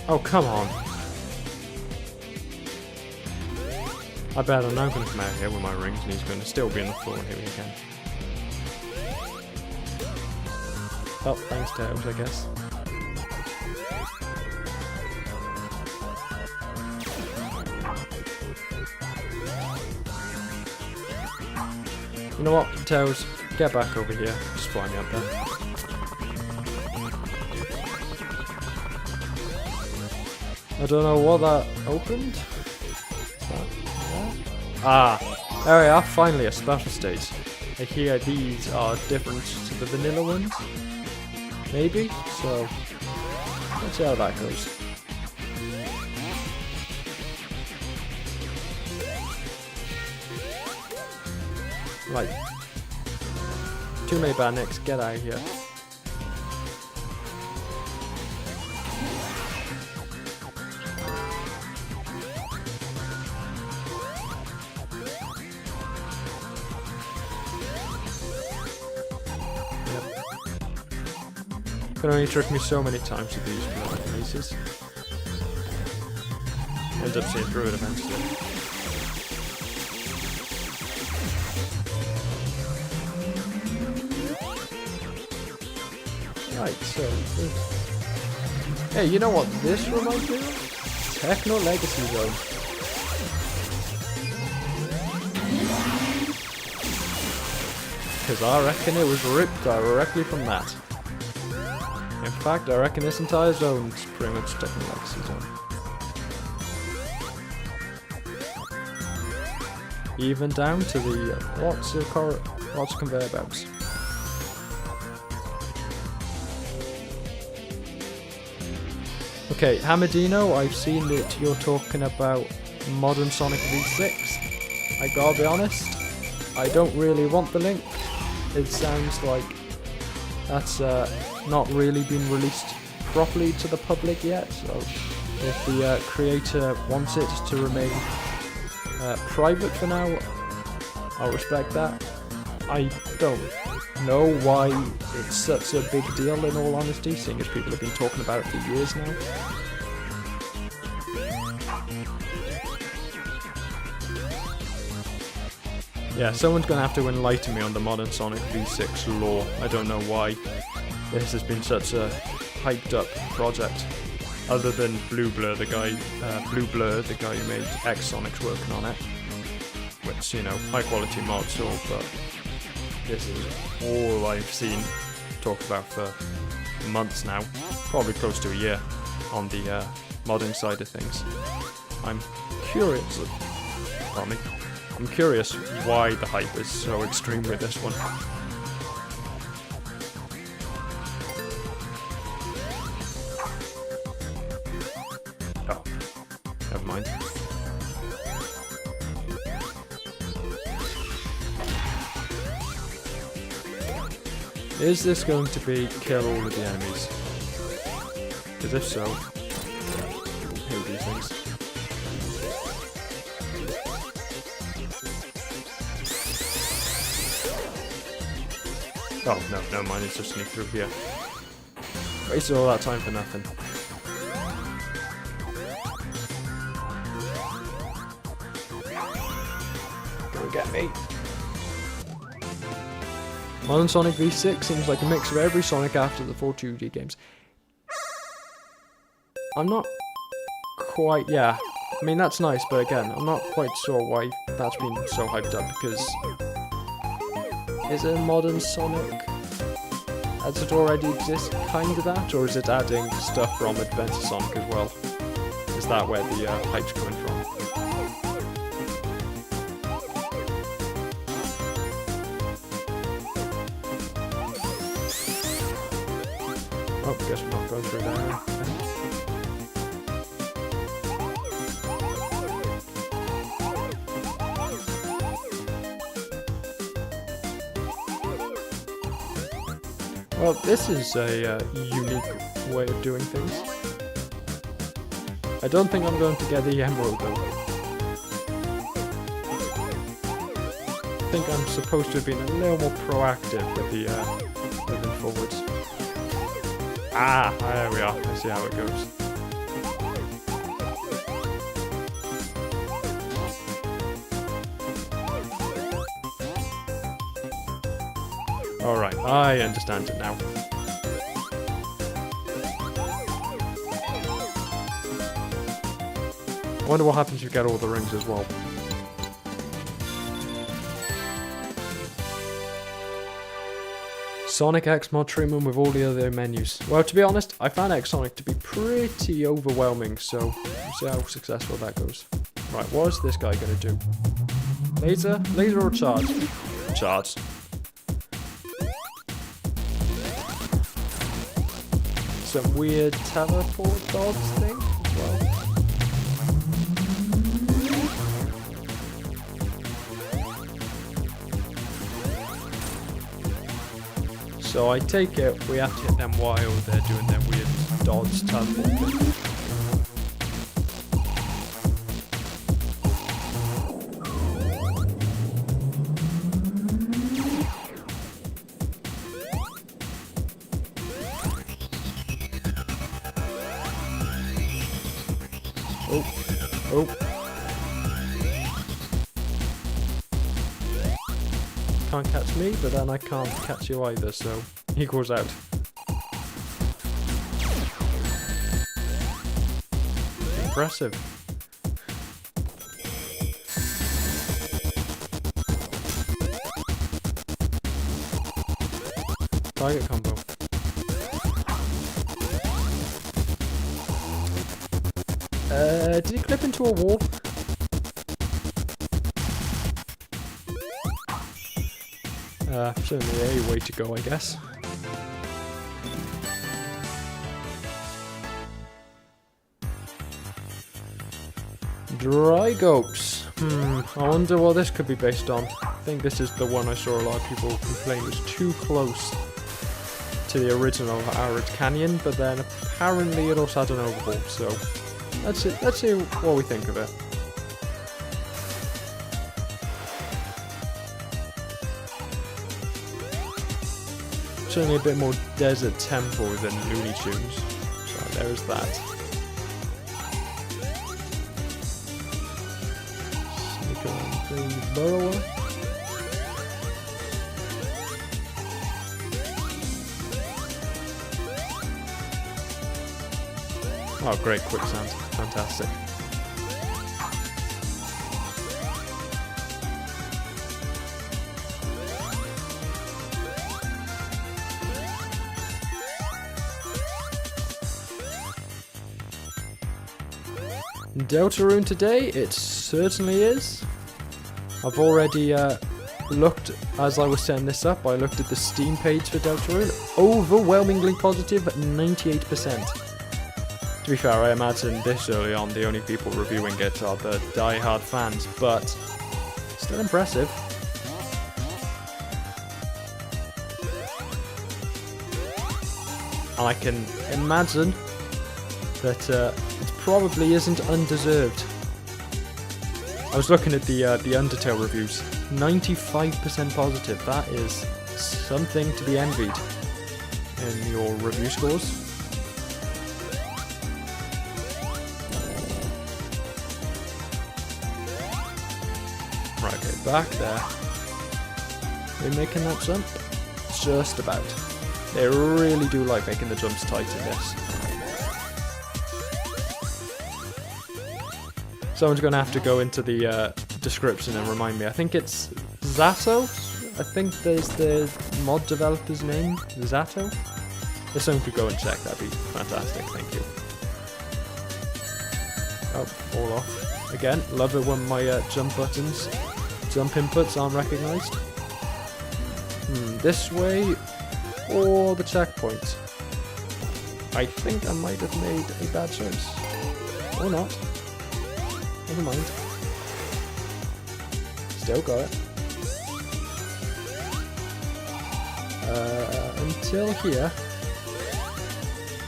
Oh, come on. I bet I'm now going to come out here with my rings and he's going to still be on the floor and hit me again. Oh, thanks Tails, I guess. You know what, Tails, get back over here. Just fly me up there. I don't know what that opened. Is that there? Ah, there we are, finally a special stage. I hear these are different to the vanilla ones. Maybe? So, let's see how that goes. Right. Too many bandits, get out of here. Can only trick me so many times with these bloody lasers. End up seeing through it eventually. Right, so hey, you know what this reminds me of? Techno Legacy Zone. Because I reckon it was ripped directly from that. In fact, I reckon this entire zone is pretty much Techno Legacy Zone. Even down to the lots of conveyor belts. Okay, Hamadino, I've seen that you're talking about modern Sonic V6. I gotta be honest, I don't really want the link. It sounds like that's not really been released properly to the public yet, so if the creator wants it to remain private for now, I'll respect that. I don't know why it's such a big deal, in all honesty, seeing as people have been talking about it for years now. Yeah, someone's gonna have to enlighten me on the modern Sonic V6 lore. I don't know why this has been such a hyped up project, other than Blue Blur, the guy who made X Sonic's working on it, which, you know, high quality mods all, but this is all I've seen talked about for months now, probably close to a year on the modding side of things. I'm curious why the hype is so extreme with this one. Oh, never mind. Is this going to be kill all of the enemies? Because if so, I hate these things. Oh, no, never mind, it's just sneak through here. Wasted all that time for nothing. Go get me. Modern Sonic V6 seems like a mix of every Sonic after the 4 2D games. I'm not quite, yeah. I mean, that's nice, but again, I'm not quite sure why that's been so hyped up, because is it a modern Sonic as it already exists, kind of that, or is it adding stuff from Adventure Sonic as well? Is that where the hype's coming from? Oh, guess we're not going through there. Well, this is a unique way of doing things. I don't think I'm going to get the emerald though. I think I'm supposed to have been a little more proactive with the moving forwards. Ah, there we are. I see how it goes. Alright, I understand it now. I wonder what happens if you get all the rings as well. Sonic X mod treatment with all the other menus. Well, to be honest, I found X Sonic to be pretty overwhelming, so we'll see how successful that goes. Right, what is this guy gonna do? Laser? Laser or charge? Charge. Some weird teleport dodge thing as well. So I take it we have to hit them while they're doing their weird dodge teleport thing. Oh. Can't catch me, but then I can't catch you either, so equals out. Impressive. Target combo. Did he clip into a wall? Certainly a way to go, I guess. Dry goats. I wonder what this could be based on. I think this is the one I saw a lot of people complain was too close to the original Arid Canyon, but then apparently it also had an overhaul, so let's see what we think of it. Certainly a bit more desert tempo than Looney Tunes, so there's that. Sneak around the burrower. Oh great, quicksand, fantastic. Deltarune today, it certainly is. I've already looked, as I was setting this up, I looked at the Steam page for Deltarune. Overwhelmingly positive, 98%. To be fair, I imagine this early on, the only people reviewing it are the die-hard fans, but still impressive. And I can imagine that it probably isn't undeserved. I was looking at the Undertale reviews, 95% positive. That is something to be envied in your review scores. Right, okay, back there. They're making that jump? Just about. They really do like making the jumps tight in this. Someone's going to have to go into the description and remind me. I think it's Zato? I think there's the mod developer's name. Zato? If someone could go and check, that'd be fantastic. Thank you. Oh, fall off. Again, love it when my jump inputs aren't recognised. This way or the checkpoint? I think I might have made a bad choice. Or not. Never mind. Still got it. Until here.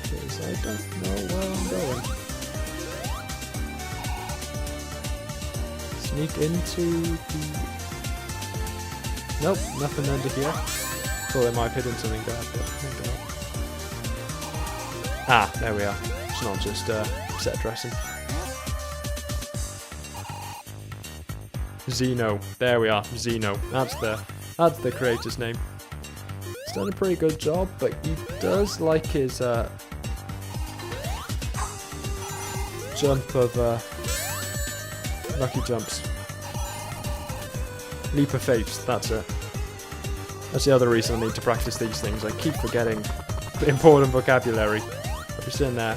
Because I don't know where I'm going. Sneak into the... Nope, nothing under here. Thought they might have hidden something there, but maybe not. Ah, there we are. It's not just set dressing. Zeno. There we are. Zeno. That's the creator's name. He's done a pretty good job, but he does like his jump of lucky jumps. Leap of faith. That's it. That's the other reason I need to practice these things. I keep forgetting the important vocabulary. I'll be sitting there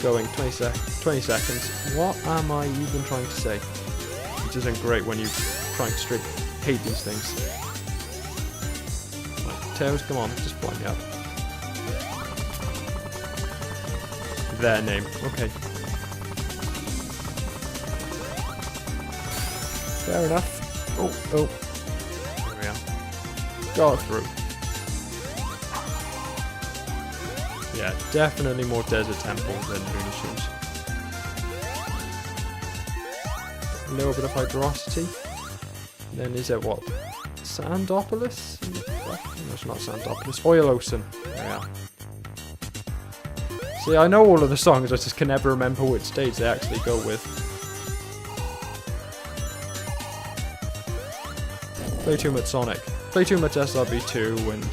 going 20 seconds. What am I even trying to say? Which isn't great when you try and hate these things. Right, Tails, come on, just blind me up. Their name, okay. Fair enough. Oh. There we are. Got through. Yeah, definitely more Desert Temple than Lunar Shoes. A little bit of hydrosity. And then is it what? Sandopolis? No, it's not Sandopolis. Oil Ocean. There we are. See, I know all of the songs, I just can never remember which stage they actually go with. Play too much Sonic. Play too much SRB2 and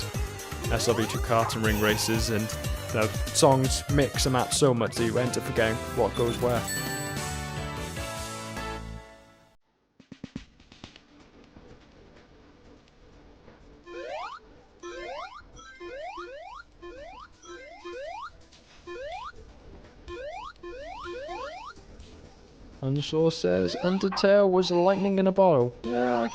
SRB2 kart and ring races, and the songs mix and match so much that you end up forgetting what goes where. Unsure says Undertale was lightning in a bottle. Yeah,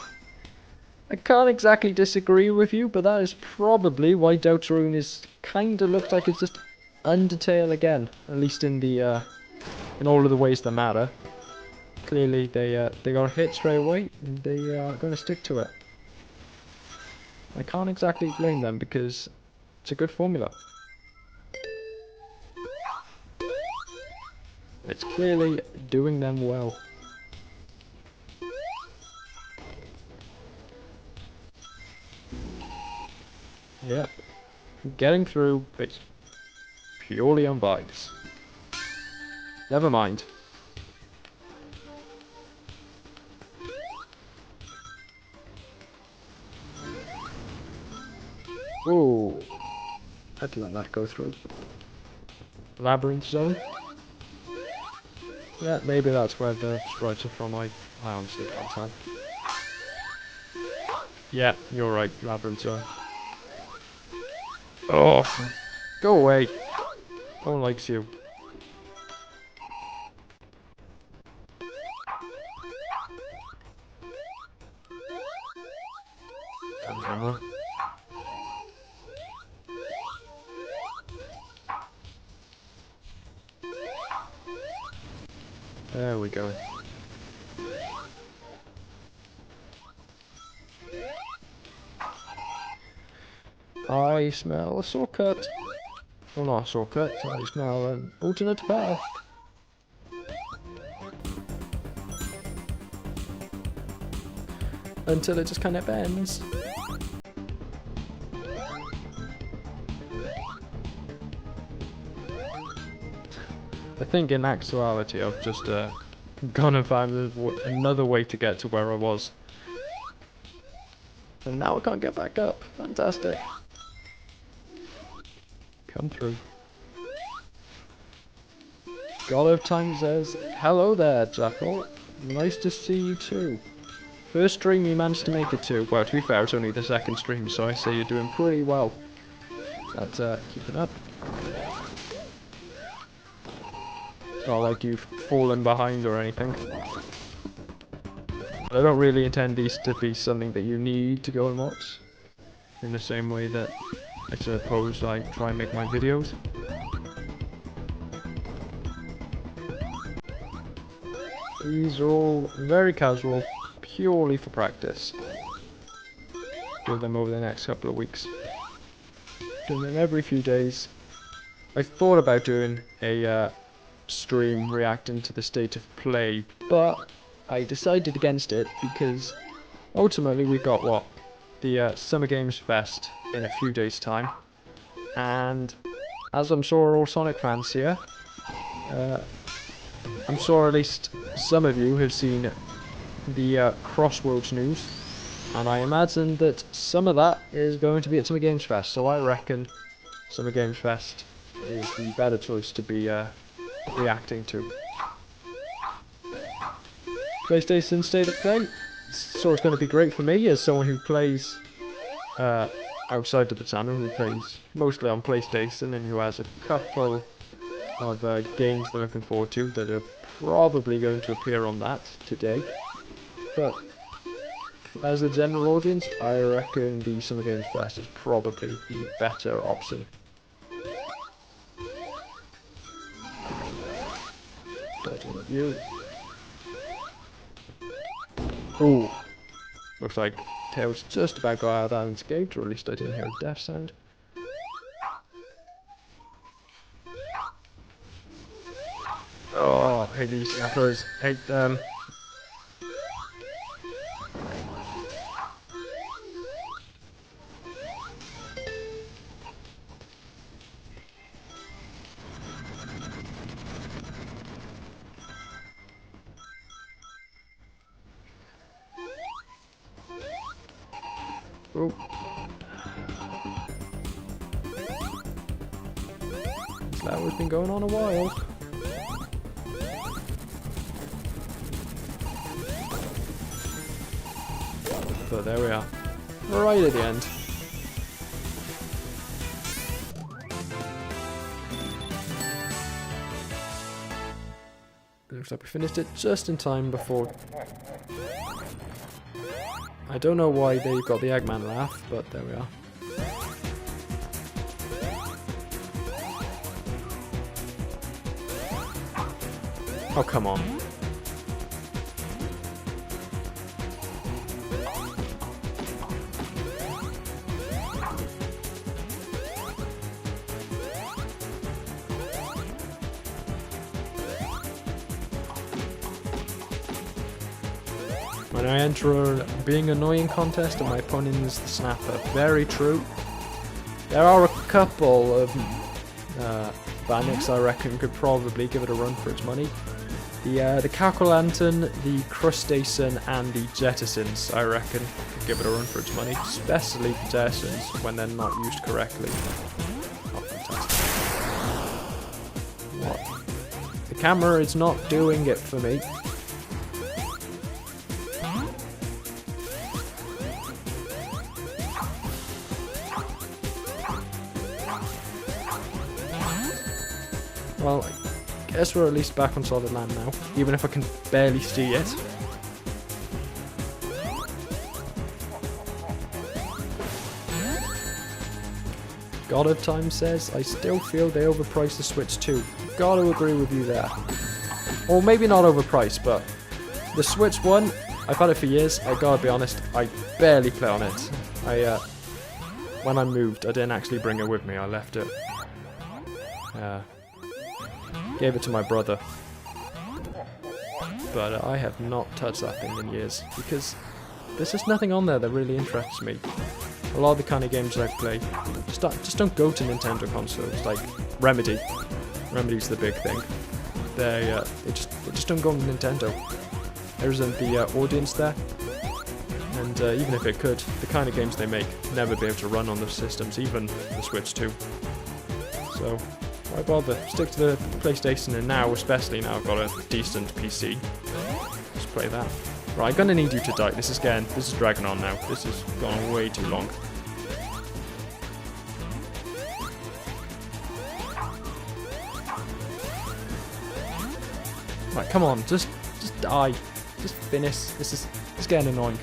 I can't exactly disagree with you, but that is probably why Deltarune is kinda looked like it's just Undertale again. At least in the in all of the ways that matter. Clearly they got a hit straight away and they are gonna stick to it. I can't exactly blame them because it's a good formula. It's clearly doing them well. Yep. Getting through based purely on vibes. Never mind. Ooh. I'd let that go through. Labyrinth zone? Yeah, maybe that's where the sprites are from. I honestly can't tell. Yeah, you're right, Labyrinth zone. Oh, go away. No one likes you. There we go. I smell a shortcut. Well, not a shortcut, I smell an alternate path. Until it just kind of bends. I think in actuality I've just gone and found another way to get to where I was. And now I can't get back up. Fantastic. Come through. God of Time says, hello there, Jackal. Nice to see you too. First stream you managed to make it to. Well, to be fair, it's only the second stream, so I say you're doing pretty well. But keep it up. It's not like you've fallen behind or anything. I don't really intend these to be something that you need to go and watch. In the same way that I suppose I try and make my videos. These are all very casual, purely for practice. Do them over the next couple of weeks. doing them every few days. I thought about doing a stream reacting to the state of play, but I decided against it because ultimately we got what? The Summer Games Fest in a few days' time, and as I'm sure all Sonic fans here, I'm sure at least some of you have seen the Crossworlds news, and I imagine that some of that is going to be at Summer Games Fest, so I reckon Summer Games Fest is the better choice to be reacting to. PlayStation State of Play, so it's going to be great for me as someone who plays outside of the channel, who plays mostly on PlayStation and who has a couple of games they're looking forward to that are probably going to appear on that today. But as a general audience, I reckon the Summer Games Fest is probably the better option. You. Ooh. Looks like Tails just about got out unscathed, or at least I didn't hear a death sound. Oh, I hate these gappers. Hate them. Oh. This level's been going on a while. But there we are. Right at the end. Looks like we finished it just in time before... I don't know why they got the Eggman laugh, but there we are. Oh, come on. When I enter a being annoying contest and my opponent is the snapper. Very true. There are a couple of Banniks I reckon could probably give it a run for its money. The Calculantern, the Crustacean and the Jettisons I reckon could give it a run for its money. Especially the Jettisons when they're not used correctly. Oh, fantastic. What? The camera is not doing it for me. Well, I guess we're at least back on solid land now, even if I can barely see it. God of Time says, I still feel they overpriced the Switch 2. Gotta agree with you there. Or maybe not overpriced, but the Switch 1, I've had it for years, I gotta be honest, I barely play on it. When I moved, I didn't actually bring it with me, I left it. Gave it to my brother, but I have not touched that thing in years because there's just nothing on there that really interests me. A lot of the kind of games I play just don't go to Nintendo consoles. Like Remedy, Remedy's the big thing. They just don't go to Nintendo. There isn't the audience there, and even if it could, the kind of games they make never be able to run on the systems, even the Switch 2. So. Why bother? Stick to the PlayStation, and now, especially now I've got a decent PC. Just play that. Right, I'm gonna need you to die. This is dragging on now. This has gone on way too long. Right, come on, just die. Just finish. This is getting annoying.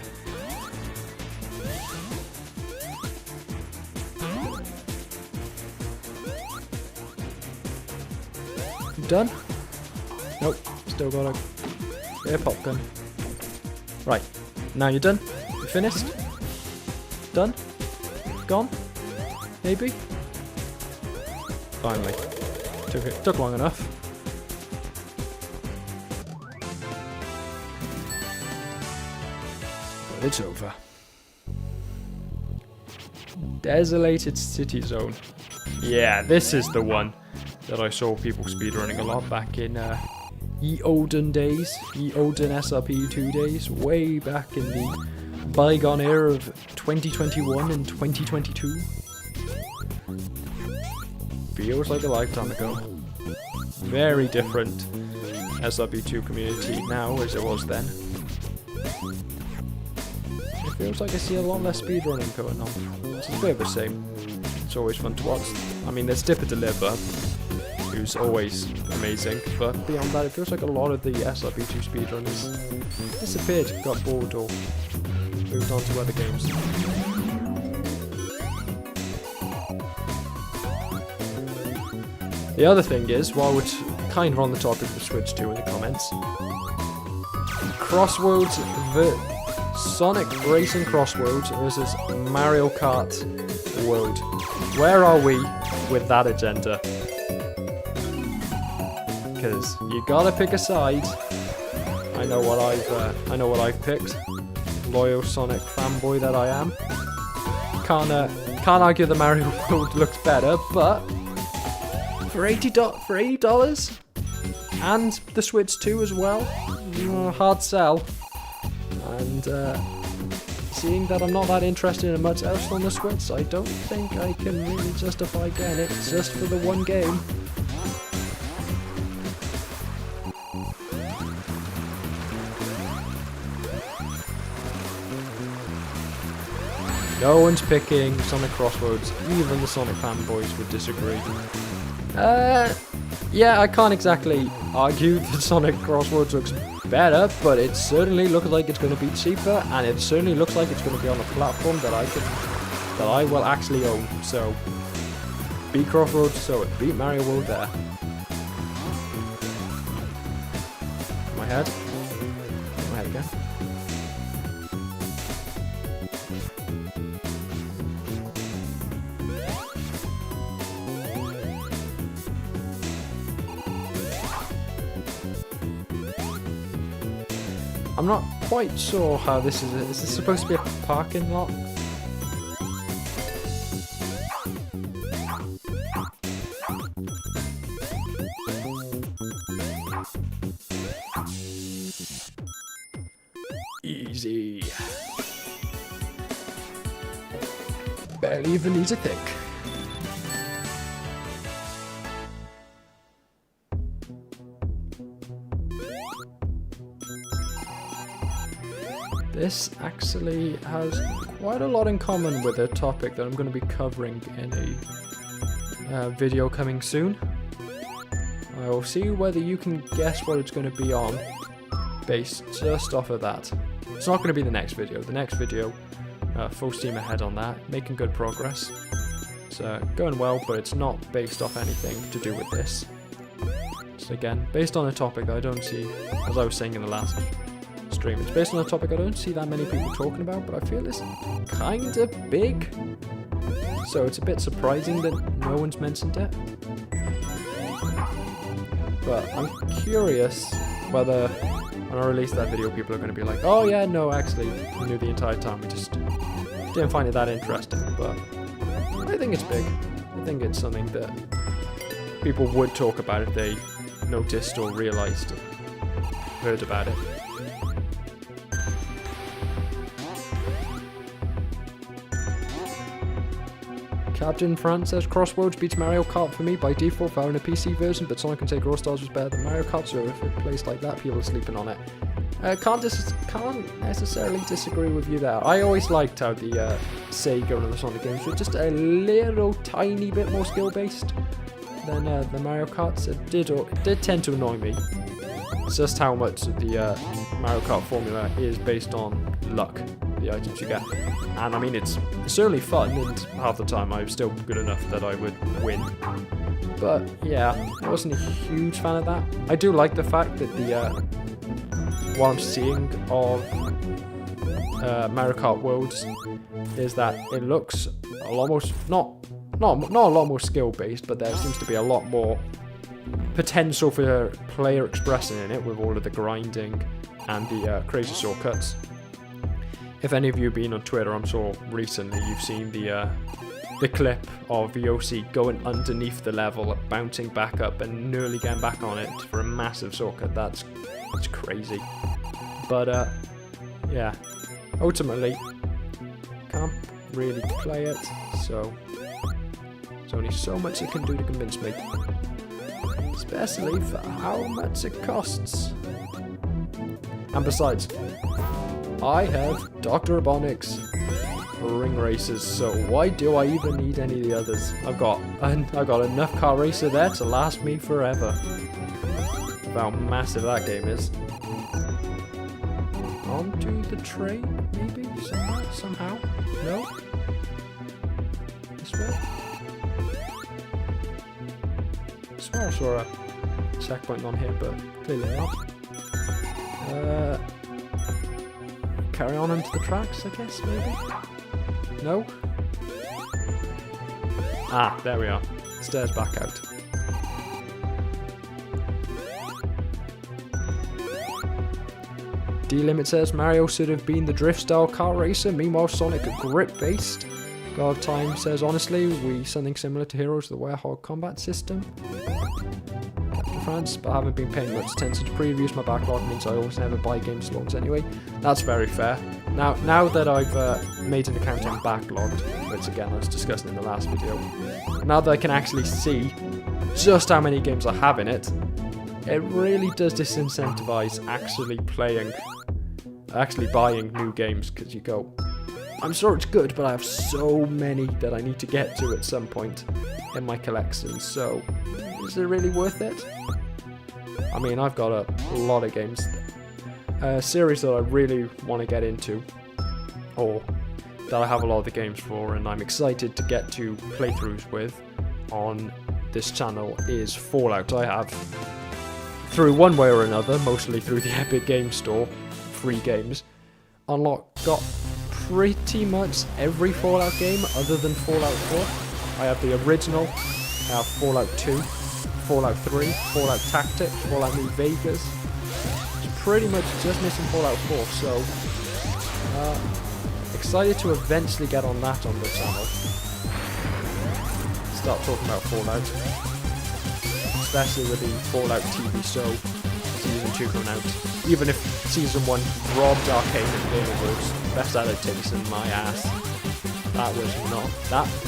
Done? Nope, still got a bit of popcorn. Right, now you're done? You finished? Done? Gone? Maybe? Finally. Took long enough. But it's over. Desolated City Zone. Yeah, this is the one that I saw people speedrunning a lot back in ye olden days, ye olden SRP2 days, way back in the bygone era of 2021 and 2022. Feels like a lifetime ago. Very different SRP2 community now as it was then. It feels like I see a lot less speedrunning going on. It's a bit of a shame. It's always fun to watch. I mean, there's Dipper Deliver, who's always amazing, but beyond that, it feels like a lot of the SRP2 speedrunners disappeared, got bored, or moved on to other games. The other thing is, while we're kind of on the topic of Switch 2 in the comments, Crossroads, Sonic Racing Crossroads versus Mario Kart World. Where are we with that agenda? Because you gotta pick a side. I know what I've picked. Loyal Sonic fanboy that I am. Can't argue the Mario World looks better, but for $80 and the Switch 2 as well, hard sell. And seeing that I'm not that interested in much else on the Switch, I don't think I can really justify getting it just for the one game. No one's picking Sonic Crossroads, even the Sonic fanboys would disagree. Yeah, I can't exactly argue that Sonic Crossroads looks better, but it certainly looks like it's going to be cheaper, and it certainly looks like it's going to be on a platform that I will actually own. So, beat Crossroads, so it beat Mario World there. My head again. I'm not quite sure how this is. Is this supposed to be a parking lot? Easy. Barely even need to think. This actually has quite a lot in common with a topic that I'm going to be covering in a video coming soon. I will see whether you can guess what it's going to be on based just off of that. It's not going to be the next video. The next video, full steam ahead on that, making good progress. It's going well, but it's not based off anything to do with this. So again, based on a topic that I don't see, as I was saying in the last stream, it's based on a topic I don't see that many people talking about, but I feel it's kind of big. So it's a bit surprising that no one's mentioned it. But I'm curious whether when I release that video, people are going to be like, oh yeah, no, actually, we knew the entire time, we just didn't find it that interesting. But I think it's big. I think it's something that people would talk about if they noticed or realized or heard about it. Captain France says Crossroads beats Mario Kart for me by default if I own a PC version, but Sonic and Sega All-Stars was better than Mario Kart, so if it plays like that, people are sleeping on it. Can't necessarily disagree with you there. I always liked how the Sega and the Sonic games were just a little tiny bit more skill-based than the Mario Karts. It did tend to annoy me. It's just how much the Mario Kart formula is based on luck, the items you get. And I mean, it's certainly fun, and half the time I'm still good enough that I would win. But yeah, I wasn't a huge fan of that. I do like the fact that what I'm seeing of Mario Kart Worlds is that it looks almost not not a lot more skill based, but there seems to be a lot more potential for player expression in it with all of the grinding and the crazy shortcuts. If any of you have been on Twitter, I'm sure recently you've seen the clip of VOC going underneath the level, bouncing back up and nearly getting back on it for a massive shortcut. That's crazy. But yeah, ultimately can't really play it, so there's only so much it can do to convince me, especially for how much it costs. And besides, I have Dr. Robotnik's ring races, so why do I even need any of the others? I've got enough car racer there to last me forever. How massive that game is. Onto the train, maybe? Somehow? No? This way? I swear I saw a checkpoint on here, but clearly not. Carry on into the tracks, I guess, maybe? No? Ah, there we are. Stairs back out. D-Limit says Mario should have been the drift-style car racer, meanwhile Sonic grip-based. God of Time says, honestly, something similar to Heroes, the Werehog combat system. Captain France, but I haven't been paying much attention to previews. My backlog means I always never buy games launch anyway. That's very fair. Now that I've made an account and backlogged, which again I was discussing in the last video, now that I can actually see just how many games I have in it, it really does disincentivize actually buying new games, because you go, I'm sure it's good, but I have so many that I need to get to at some point in my collection, so is it really worth it? I mean, I've got a lot of games. A series that I really want to get into, or that I have a lot of the games for, and I'm excited to get to playthroughs with on this channel, is Fallout. I have, through one way or another, mostly through the Epic Game Store, free games, got pretty much every Fallout game other than Fallout 4. I have the original, I have Fallout 2, Fallout 3, Fallout Tactics, Fallout New Vegas. It's pretty much just missing Fallout 4, so excited to eventually get on that on the channel. Start talking about Fallout, especially with the Fallout TV show Season 2 coming out. Even if Season 1 robbed Arcane and Game Awards, best adaptation, my ass. That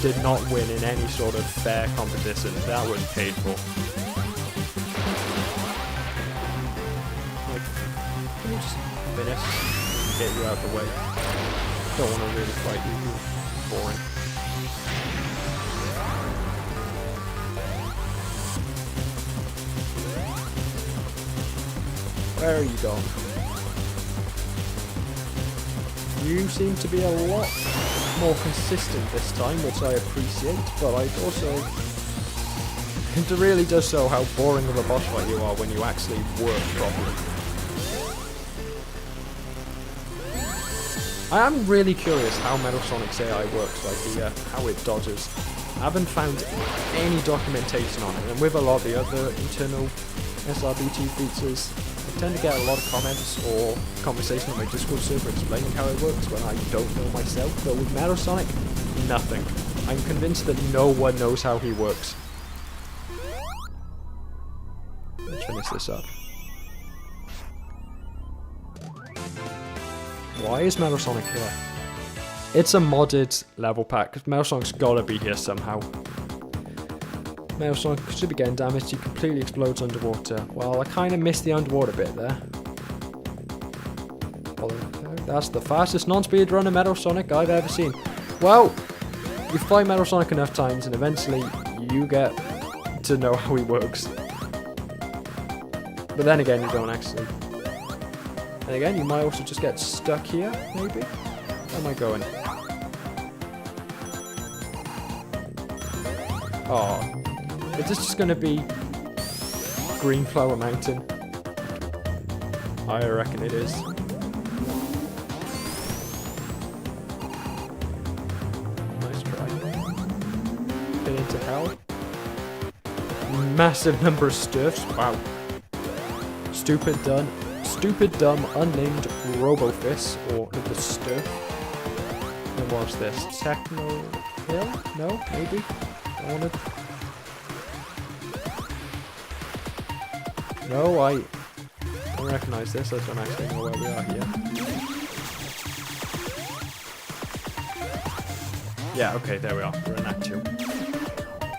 did not win in any sort of fair competition. That was paid for. Like, can you just finish? Get you out of the way. Don't want to really fight you. You're boring. Where are you going? You seem to be a lot more consistent this time, which I appreciate, but I also... It really does show how boring of a boss fight you are when you actually work properly. I am really curious how Metal Sonic's AI works, like how it dodges. I haven't found any documentation on it, and with a lot of the other internal SRBT features, I tend to get a lot of comments or conversation on my Discord server explaining how it works when I don't know myself, but with Metal Sonic, nothing. I'm convinced that no one knows how he works. Let's finish this up. Why is Metal Sonic here? It's a modded level pack, because Metal Sonic's gotta be here somehow. Metal Sonic should be getting damaged, he completely explodes underwater. Well, I kind of missed the underwater bit there. Well, that's the fastest non-speed runner Metal Sonic I've ever seen. Well, you fight Metal Sonic enough times and eventually you get to know how he works. But then again, you don't actually. And again, you might also just get stuck here, maybe? Where am I going? Oh. Is this just going to be Green Flower Mountain? I reckon it is. Nice try. into hell. Massive number of stuffs. Wow. Stupid dumb unnamed Robofist, or the stuff. And what's this? Techno Hill? No, maybe. I wanted. No, I don't recognize this. I don't actually know where we are here. Yeah, okay, there we are. We're in Act 2.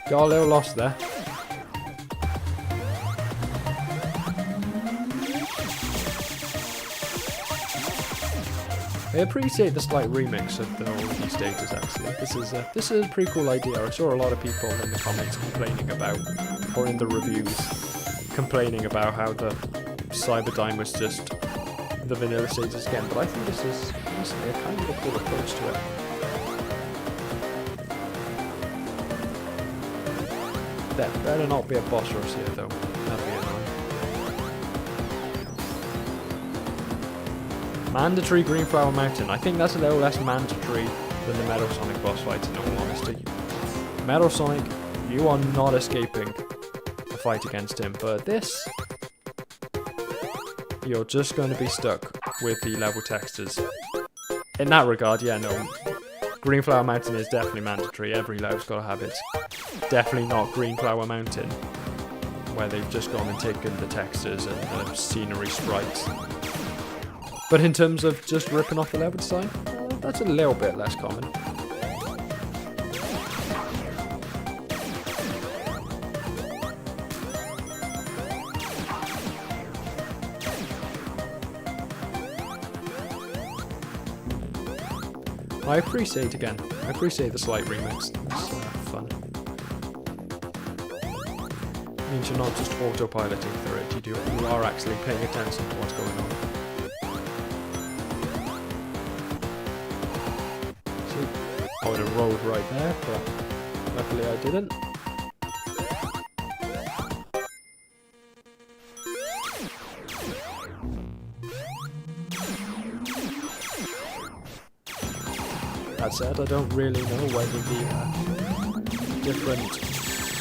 Got a little lost there. I appreciate the slight remix of all of these stages, actually. This is a pretty cool idea. I saw a lot of people in the comments complaining about, or in the reviews, complaining about how the CyberDime was just the vanilla stages again, but I think this is honestly a kind of a cool approach to it. There better not be a boss rush here though, that'd be annoying. Mandatory Green Flower Mountain. I think that's a little less mandatory than the Metal Sonic boss fight, in all honesty. Metal Sonic, you are not escaping a fight against him, but this, you're just going to be stuck with the level textures. In that regard, yeah, no. Green Flower Mountain is definitely mandatory. Every level's got to have it. Definitely not Green Flower Mountain, where they've just gone and taken the textures and the scenery sprites. But in terms of just ripping off the level design, that's a little bit less common. I appreciate the slight remix. It's fun. It means you're not just autopiloting through it, you are actually paying attention to what's going on. I would have rolled right there, but luckily I didn't. That said, I don't really know whether the different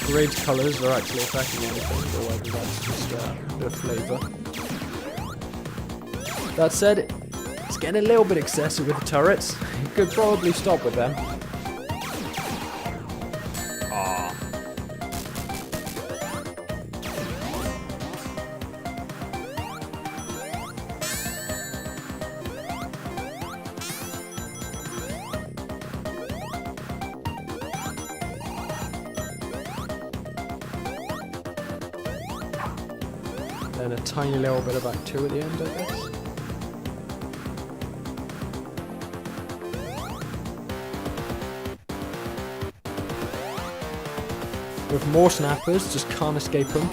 grid colours are actually affecting anything, or whether that's just a bit of flavour. That said, it's getting a little bit excessive with the turrets. You could probably stop with them. Ah. Then a tiny little bit of Act 2 at the end, I guess. With more snappers, just can't escape them.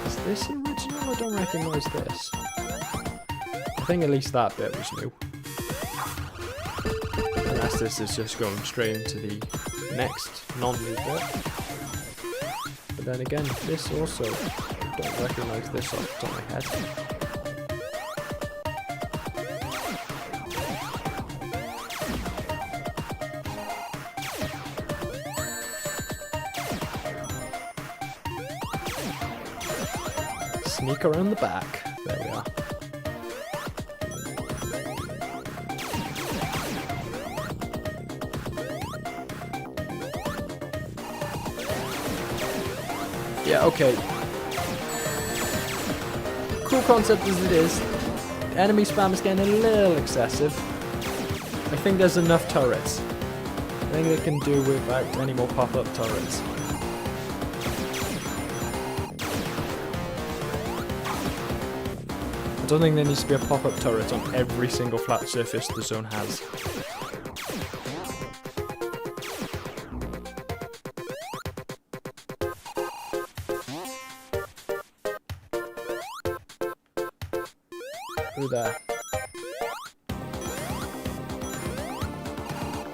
Is this original? I don't recognise this. I think at least that bit was new. Unless this is just going straight into the next non-new bit. But then again, this also, I don't recognise this off the top of my head. Sneak around the back. There we are. Yeah, okay. Cool concept as it is. Enemy spam is getting a little excessive. I think there's enough turrets. I think they can do without any more pop-up turrets. I don't think there needs to be a pop-up turret on every single flat surface the zone has. Through there.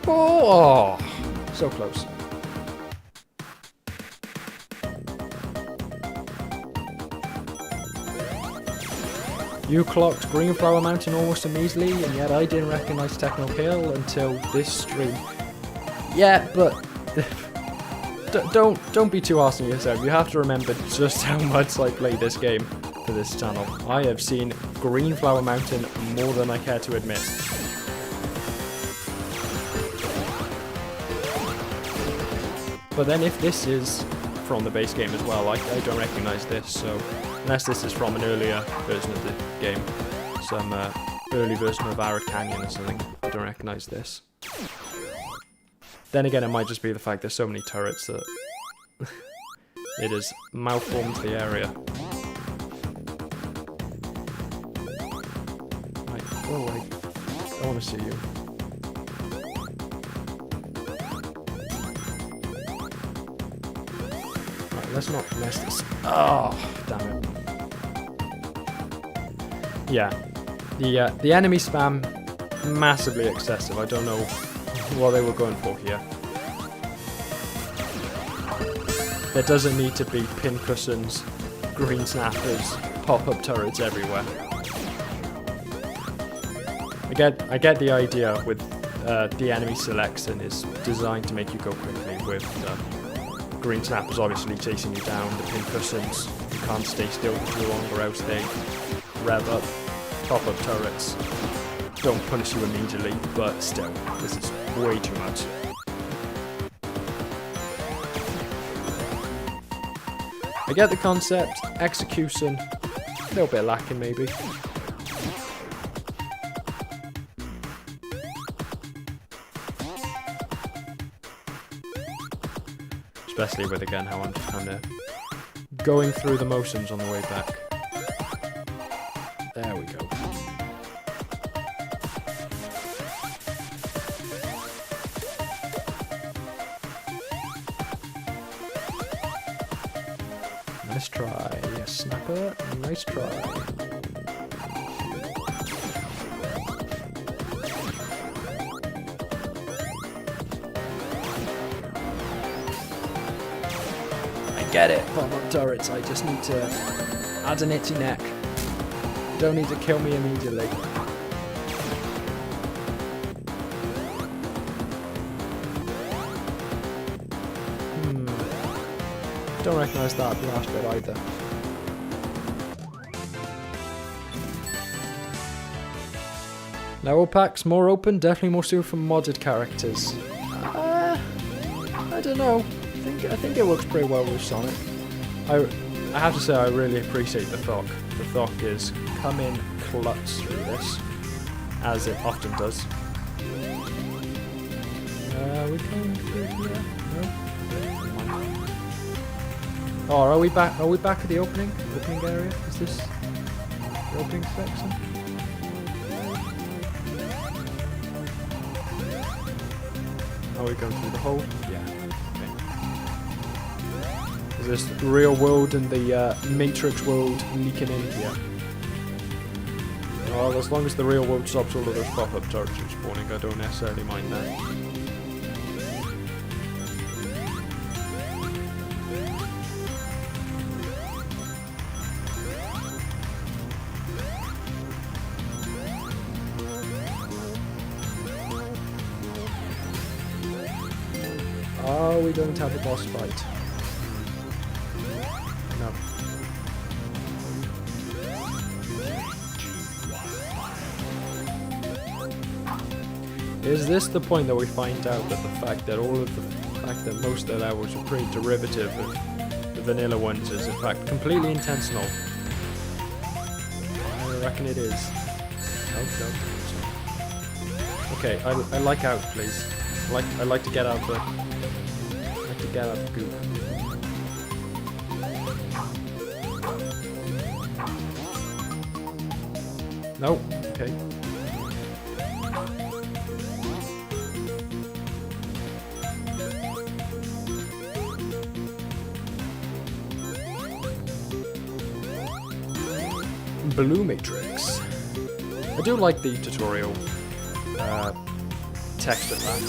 Oh! So close. You clocked Green Flower Mountain almost immediately, and yet I didn't recognize Techno Hill until this stream. Yeah, but don't be too harsh on yourself. You have to remember just how much I play this game for this channel. I have seen Green Flower Mountain more than I care to admit. But then if this is from the base game as well, I don't recognize this, so unless this is from an earlier version of the game, some early version of Arid Canyon or something, I don't recognize this. Then again, it might just be the fact there's so many turrets that it has malformed the area. Right, go away. I want to see you. Right, let's not mess this. Oh, damn it. Yeah, the enemy spam massively excessive. I don't know what they were going for here. There doesn't need to be pin cushions, green snappers, pop-up turrets everywhere. I get the idea with the enemy selection is designed to make you go quickly, with green snappers obviously chasing you down, the pin cushions, you can't stay still for too long or else they rev up. Pop-up turrets don't punish you immediately, but still, this is way too much. I get the concept, execution, a little bit lacking maybe. Especially with, again, how I'm kind of going through the motions on the way back. There we go. Nice try, yes, snapper. Nice try. I get it, pop-up turrets. I just need to add an itchy neck. You don't need to kill me immediately. Don't recognise that last bit either. Level packs more open, definitely more suited for modded characters. I don't know. I think it works pretty well with Sonic. I have to say I really appreciate the Thok. The Thok is come in clutch through this, as it often does. Are we going through here? No. Oh, are we back? Are we back at the opening area? Is this the opening section? Are we going through the hole? Yeah. Okay. Is this real world and the Matrix world leaking in here? Well, as long as the real world stops all of those pop-up turrets from spawning, I don't necessarily mind that. Are we going to have a boss fight? No. Is this the point that we find out that the fact that most of the levels are pretty derivative of the vanilla ones is in fact completely intentional? I reckon it is. No. Okay, I like out, please. I like to get out the. Get out of goop. Nope. Okay. Blue Matrix. I do like the tutorial texture pack.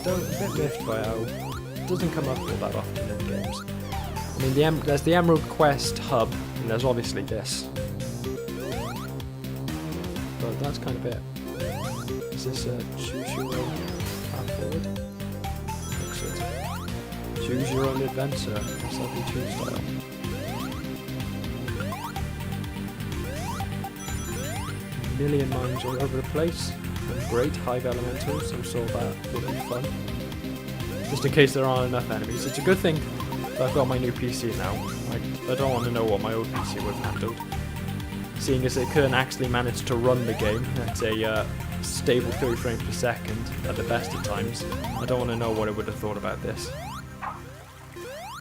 A bit miffed by how it doesn't come up all that often in games. I mean, there's the Emerald Quest hub, and there's obviously this. But that's kind of it. Is this a choose your own path forward? Looks it. Choose your own adventure, SRB2 style. Million mines all over the place, and great hive elementals, I'm sure that will be fun. Just in case there aren't enough enemies. It's a good thing that I've got my new PC now. I don't want to know what my old PC would have handled. Seeing as it couldn't actually manage to run the game at a stable 30 frames per second at the best of times, I don't want to know what it would have thought about this.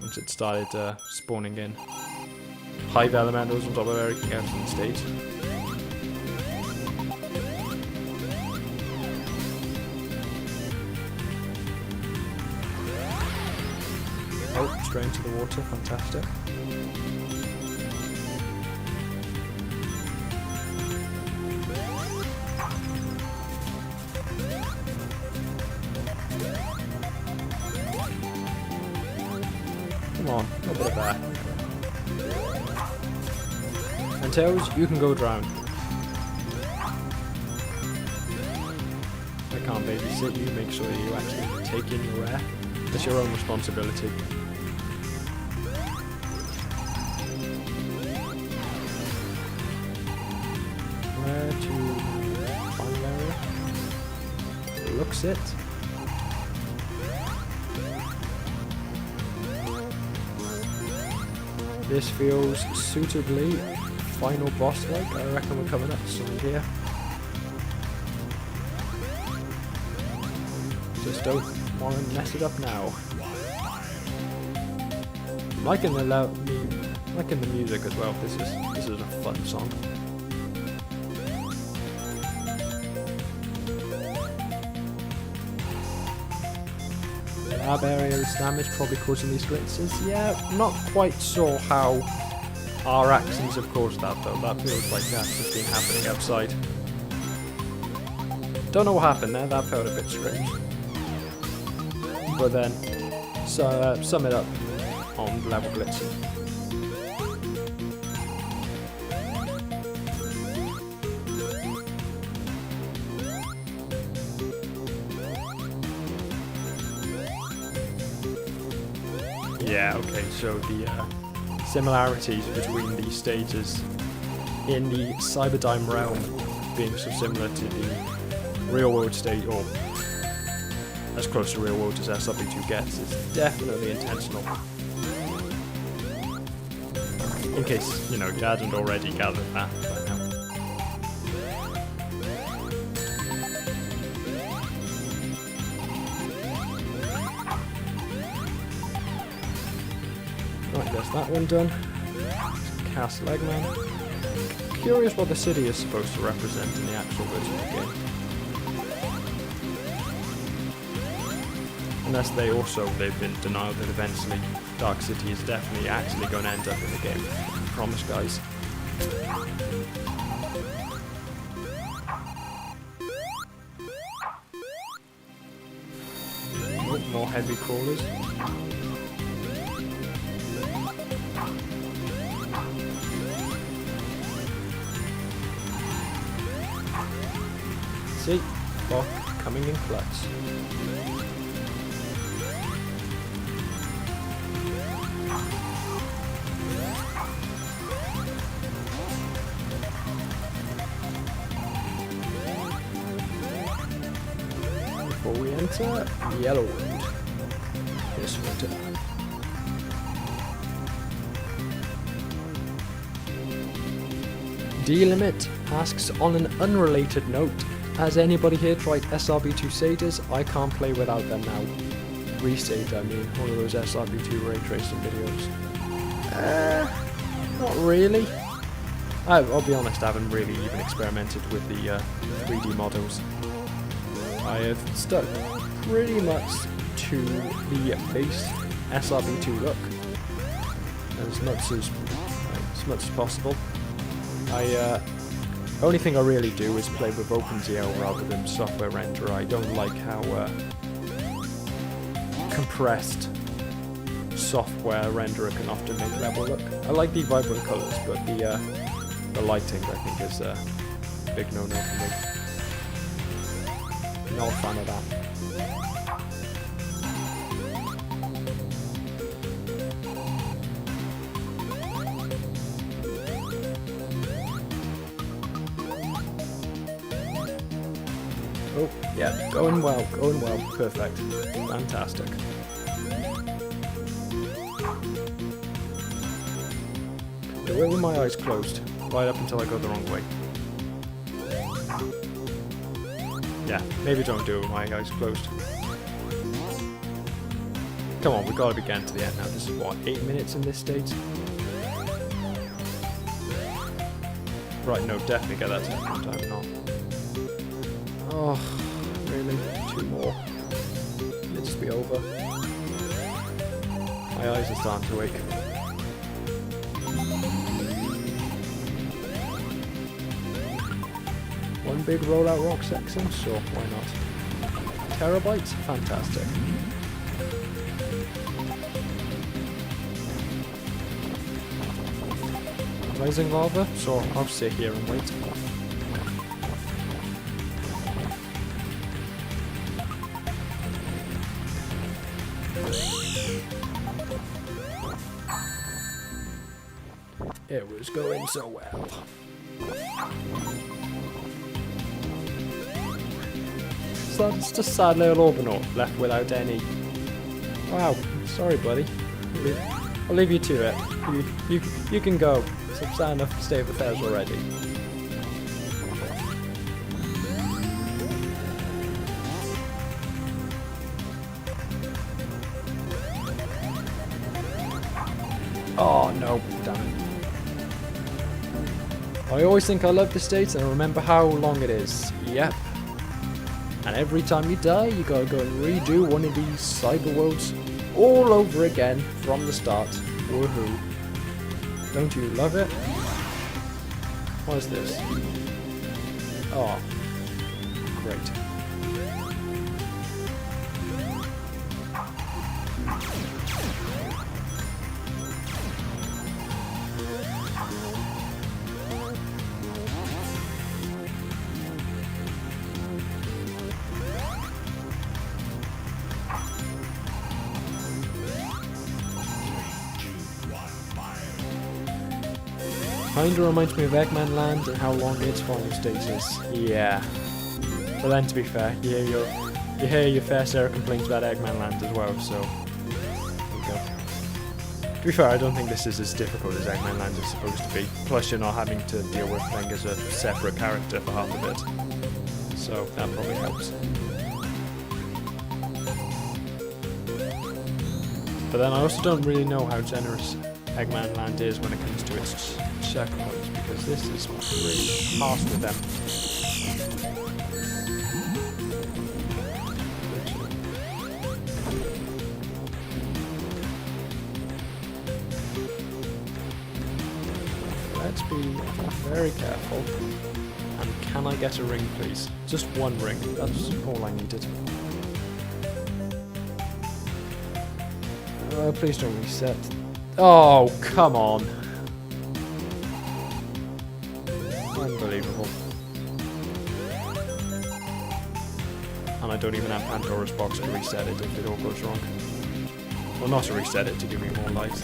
Once it started spawning in hive elementals on top of everything else on the stage. Oh, straight into the water, fantastic. Come on, a little bit of that. And Tails, you can go drown. I can't babysit you, make sure you actually take in your air. It's your own responsibility. Where to final area? Looks it. This feels suitably final boss-like. I reckon we're coming up to something here. Just don't want to mess it up now. I'm liking the music as well. This is a fun song. Lab area is damaged, probably causing these glitches. Yeah, not quite sure how our actions have caused that though. That feels like that's just been happening outside. Don't know what happened there, that felt a bit strange. But then, so sum it up on level glitching. Yeah, okay, so the similarities between these stages in the CyberDime realm being so similar to the real world stage, or as close to real world as SRB2 gets, is definitely intentional. In case, you know, you hadn't already gathered that by now. Right, there's that one done. Castle Eggman. Curious what the city is supposed to represent in the actual version of the game. Unless they've been denied that eventually Dark City is definitely actually going to end up in the game. I promise, guys. Oh, more heavy crawlers. See, Bok coming in clutch. Before we enter Yellowwood this winter. D-Limit asks, on an unrelated note, has anybody here tried SRB2 Satyrs? I can't play without them now. Resate, I mean, one of those SRB2 ray tracing videos. Not really. I'll be honest, I haven't really even experimented with the 3D models. I have stuck pretty much to the base SRB2 look as much as possible. Only thing I really do is play with OpenGL rather than software renderer. I don't like how compressed software renderer can often make level look. I like the vibrant colours, but the lighting I think is a big no-no for me. Not a fan of that. Oh, yeah, going well, perfect, fantastic. Do it with my eyes closed, right up until I go the wrong way. Yeah, maybe don't do it with my eyes closed. Come on, we've got to be getting to the end now. This is what, 8 minutes in this state? Right, no, definitely get that second time, not. Oh, really? 2 more. It'll just be over. My eyes are starting to ache. One big rollout rock section? Sure, why not? Terabytes? Fantastic. Rising lava? So I'll sit here and wait. It was going so well. So it's just a sad little Orbital left without any. Wow, sorry buddy. I'll leave you to it. You can go. It's a sad enough state of affairs already. Oh no, damn it. I always think I love the state and I remember how long it is. Yep. And every time you die, you gotta go and redo one of these cyber worlds all over again from the start. Woohoo. Don't you love it? What is this? Oh. Great. Kinda reminds me of Eggman Land and how long its final state is. Yeah. But then to be fair, you hear your fair share of complaints about Eggman Land as well, so there you go. To be fair, I don't think this is as difficult as Eggman Land is supposed to be. Plus you're not having to deal with playing as a separate character for half of it. So that probably helps. But then I also don't really know how generous Eggman Land is when it comes to its checkpoints, because this is really harsh with them. Let's be very careful. And can I get a ring, please? Just one ring. That's all I needed. Please don't reset. Oh, come on. Unbelievable. And I don't even have Pandora's box to reset it if it all goes wrong. Well, not to reset it, to give me more light.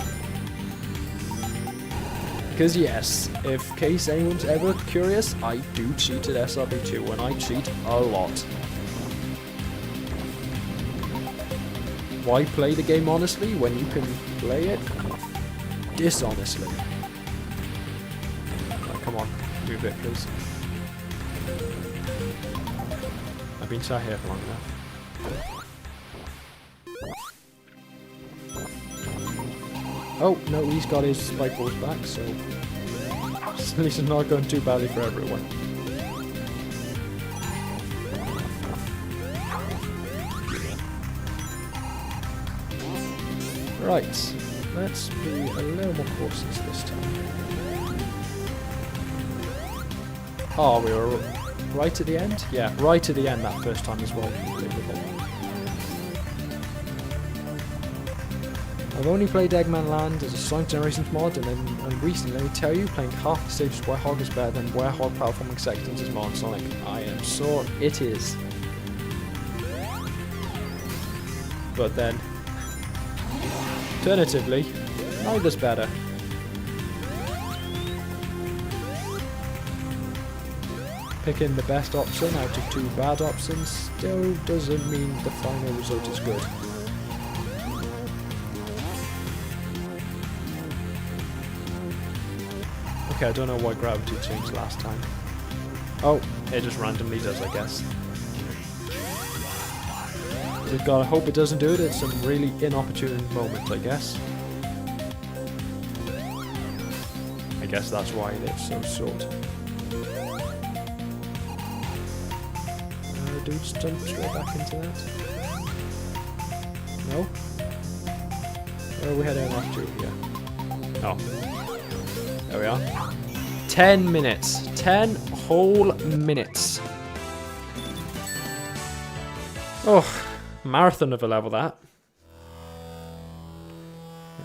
Because yes, in case anyone's ever curious, I do cheat at SRB2 and I cheat a lot. Why play the game honestly when you can play it dishonestly? Right, come on, move it please. I've been sat here for long enough. Oh, no, he's got his spike balls back, so at least it's not going too badly for everyone. Right, let's be a little more cautious this time. Oh, we were right at the end? Yeah, right at the end that first time as well. I've only played Eggman Land as a Sonic Generations mod, and recently, let me tell you, playing half the stages Werehog is better than Werehog Platforming Sections as mod Sonic. I am sure it is. But then, alternatively, neither's better. Picking the best option out of two bad options still doesn't mean the final result is good. Okay, I don't know why gravity changed last time. Oh, it just randomly does, I guess. I hope it doesn't do it at some really inopportune moment, I guess. I guess that's why it is so short. Do we just jump straight back into that? No? Where are we heading off to here? Oh. There we are. 10 minutes. 10 whole minutes. Oh, marathon of a level that.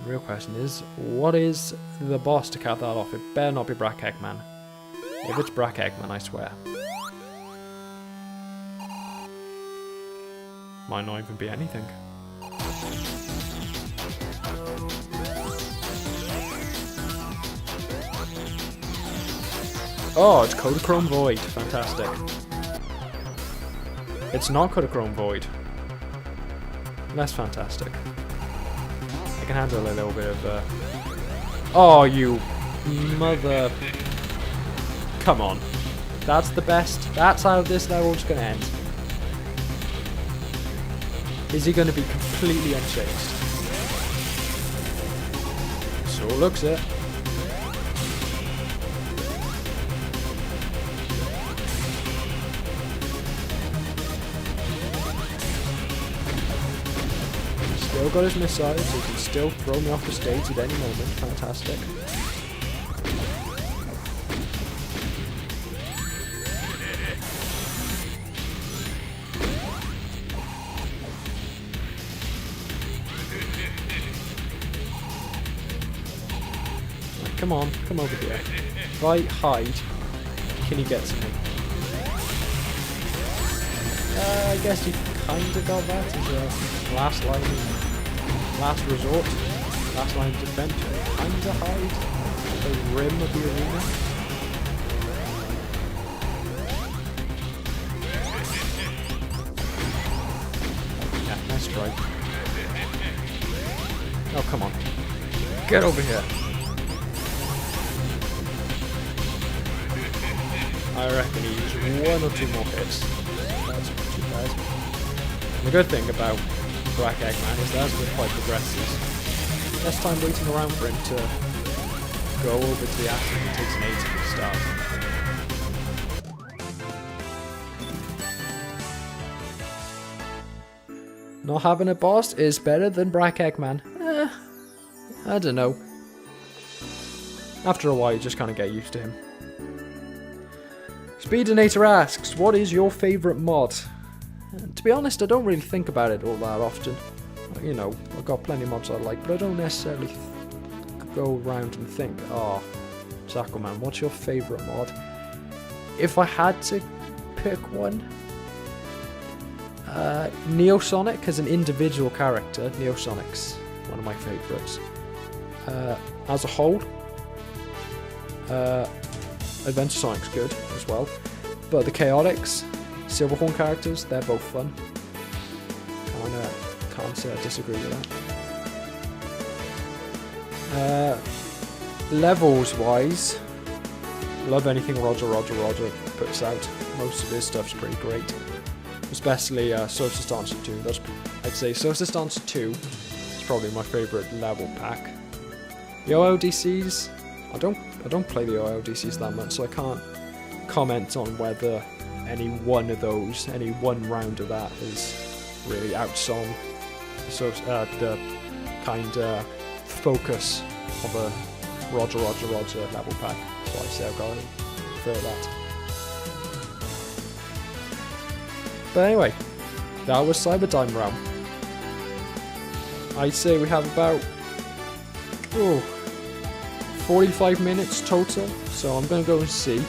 The real question is, what is the boss to cap that off? It better not be Brack Eggman. If it's Brack Eggman, I swear. Might not even be anything. Oh, it's Kodachrome Void. Fantastic. It's not Kodachrome Void. That's fantastic. I can handle a little bit of Oh, you mother... Come on. That's the best. That's how this level's gonna end. Is he gonna be completely unchanged? So looks it. Still got his missiles, so he can still throw me off the stage at any moment. Fantastic. Come on, come over here. If I hide, can he get to me? I guess you kinda got that as a last line, last resort, last line of defense. Kinda hide the rim of the arena. Yeah, nice strike. Oh, come on. Get over here. I reckon he used one or two more hits. That's not too bad. And the good thing about Brack Eggman is that as the fight progresses, less time waiting around for him to go over to the action. It takes an age to start. Not having a boss is better than Brack Eggman. I don't know. After a while, you just kind of get used to him. Speedinator asks, what is your favourite mod? And to be honest, I don't really think about it all that often. You know, I've got plenty of mods I like, but I don't necessarily go around and think, oh, JackalMan, what's your favourite mod? If I had to pick one, Neosonic as an individual character, Neosonic's one of my favourites. As a whole, Adventure Sonic's good as well, but the Chaotix, Silverhorn characters, they're both fun. Can't disagree with that. Levels wise, love anything Roger puts out. Most of his stuff's pretty great, especially Social Dancer 2. I'd say Social Dancer 2 is probably my favourite level pack. The OLDCs, I don't play the OLDCs that much, so I can't comment on whether any one of those, any one round of that is really outsong the kind of focus of a Roger level pack. So I say I've got to prefer that. But anyway, that was CyberDime Realm. I'd say we have about Oh, 45 minutes total, so I'm going to go and see.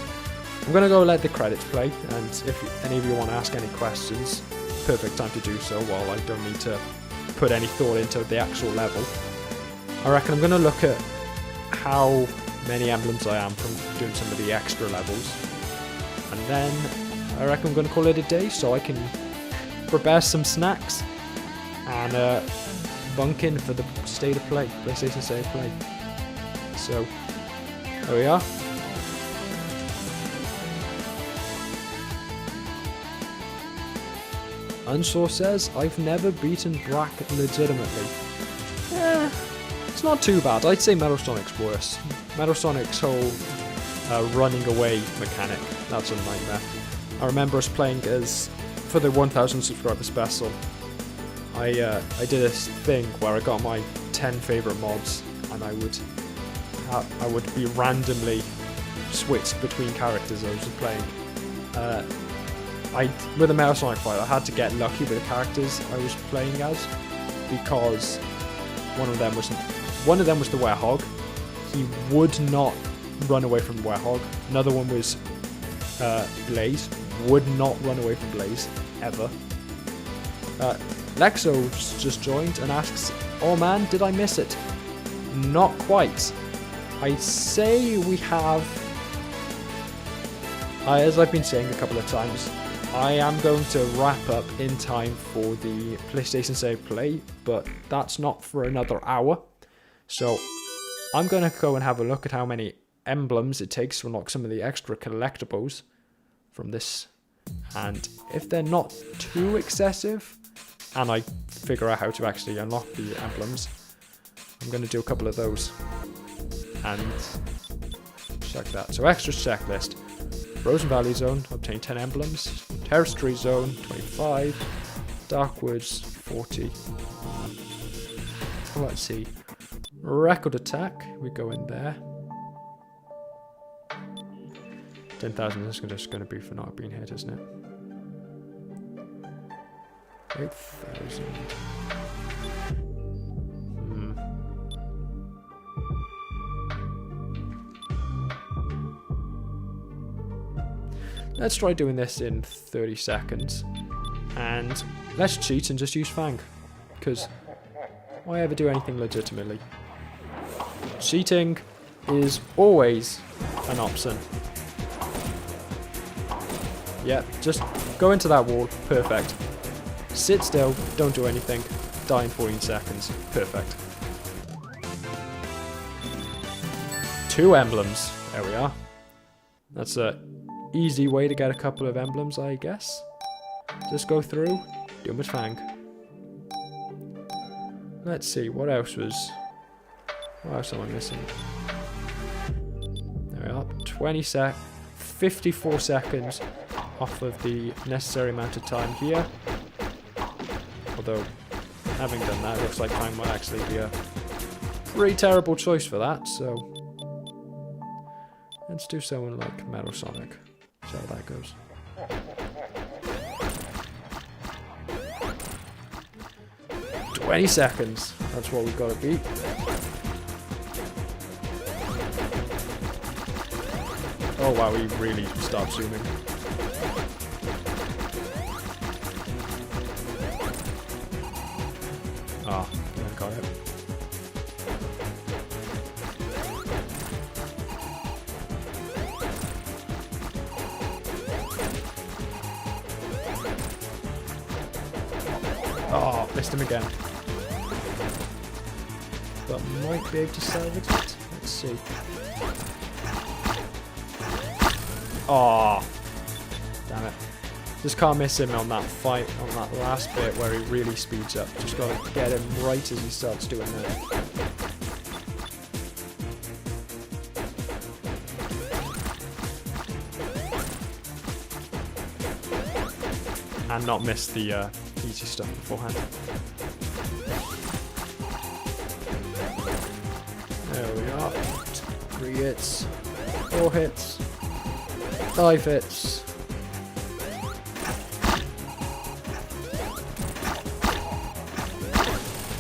I'm going to go let the credits play, and if any of you want to ask any questions, perfect time to do so while I don't need to put any thought into the actual level. I reckon I'm going to look at how many emblems I am from doing some of the extra levels, and then I reckon I'm going to call it a day so I can prepare some snacks and bunk in for the state of play, PlayStation State of Play. So, there we are. Unsaw says, I've never beaten Brack legitimately. It's not too bad. I'd say Metal Sonic's worse. Metal Sonic's whole running away mechanic, that's a nightmare. I remember us playing as, for the 1000 subscriber special, I did this thing where I got my 10 favourite mods, and I would be randomly switched between characters I was playing. With a Metal Sonic fight, I had to get lucky with the characters I was playing as, because one of them was the Werehog. He would not run away from the Werehog. Another one was Blaze. Would not run away from Blaze ever. Lexo's just joined and asks, "Oh man, did I miss it?" Not quite. I'd say we have. As I've been saying a couple of times, I am going to wrap up in time for the PlayStation Save Play, but that's not for another hour. So I'm going to go and have a look at how many emblems it takes to unlock some of the extra collectibles from this. And if they're not too excessive, and I figure out how to actually unlock the emblems, I'm going to do a couple of those. And check that. So extra checklist. Frozen Valley Zone, obtain 10 emblems. Terrestrial Zone, 25. Dark Woods, 40. Let's see. Record Attack, we go in there. 10,000 is just going to be for not being hit, isn't it? 8,000. Let's try doing this in 30 seconds. And let's cheat and just use Fang. Because why ever do anything legitimately? Cheating is always an option. Yeah, just go into that wall. Perfect. Sit still, don't do anything. Die in 14 seconds. Perfect. 2 emblems. There we are. That's a easy way to get a couple of emblems, I guess. Just go through, do them with Fang. Let's see, what else am I missing? There we are, 54 seconds off of the necessary amount of time here. Although, having done that, it looks like Fang might actually be a pretty terrible choice for that, so let's do someone like Metal Sonic. See how that goes. "20 seconds. That's what we've got to beat. Oh wow, we really stopped zooming. Ah, I got it. Oh, missed him again. But might be able to salvage it. Let's see. Oh, damn it. Just can't miss him on that fight, on that last bit where he really speeds up. Just gotta get him right as he starts doing that. And not miss the easy stuff beforehand. There we are. 3 hits, 4 hits, 5 hits.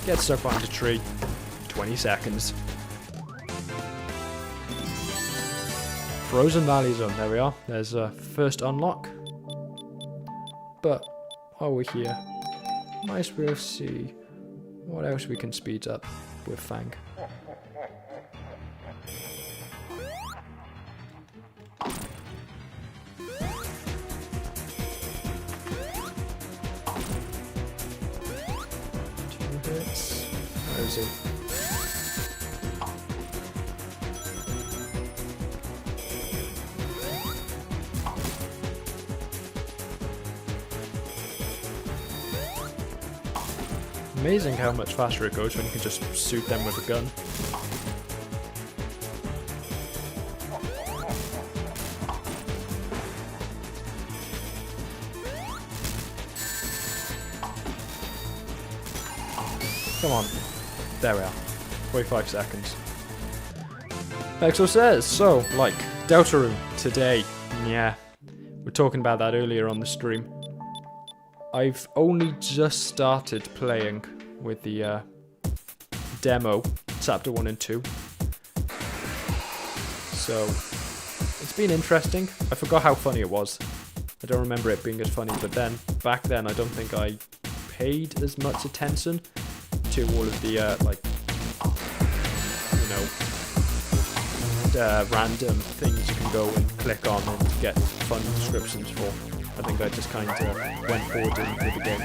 Get stuck behind a tree. 20 seconds. Frozen Valley Zone. There we are. There's a first unlock. But while we're here, might as well see what else we can speed up with Fang. Where is he? Amazing how much faster it goes when you can just shoot them with a gun. Come on. There we are. 45 seconds. Exo says, so, like, Deltarune today. Yeah. We're talking about that earlier on the stream. I've only just started playing with the demo, chapter 1 and 2. So, it's been interesting. I forgot how funny it was. I don't remember it being as funny, but then, back then, I don't think I paid as much attention to all of the, like, you know, random things you can go and click on and get fun descriptions for. I think I just kind of went forward with the game.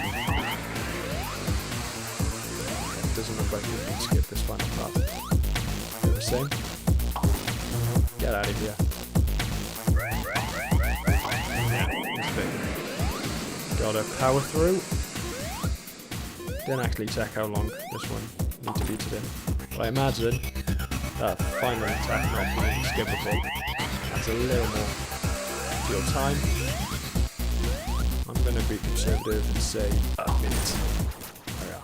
It doesn't look like we can skip this final part. Do the same. Get out of here. Gotta power through. Didn't actually check how long this one needs to be today. But I imagine that final attack not being skippable adds a little more to your time. I'm going to be conservative and say a minute. There we are.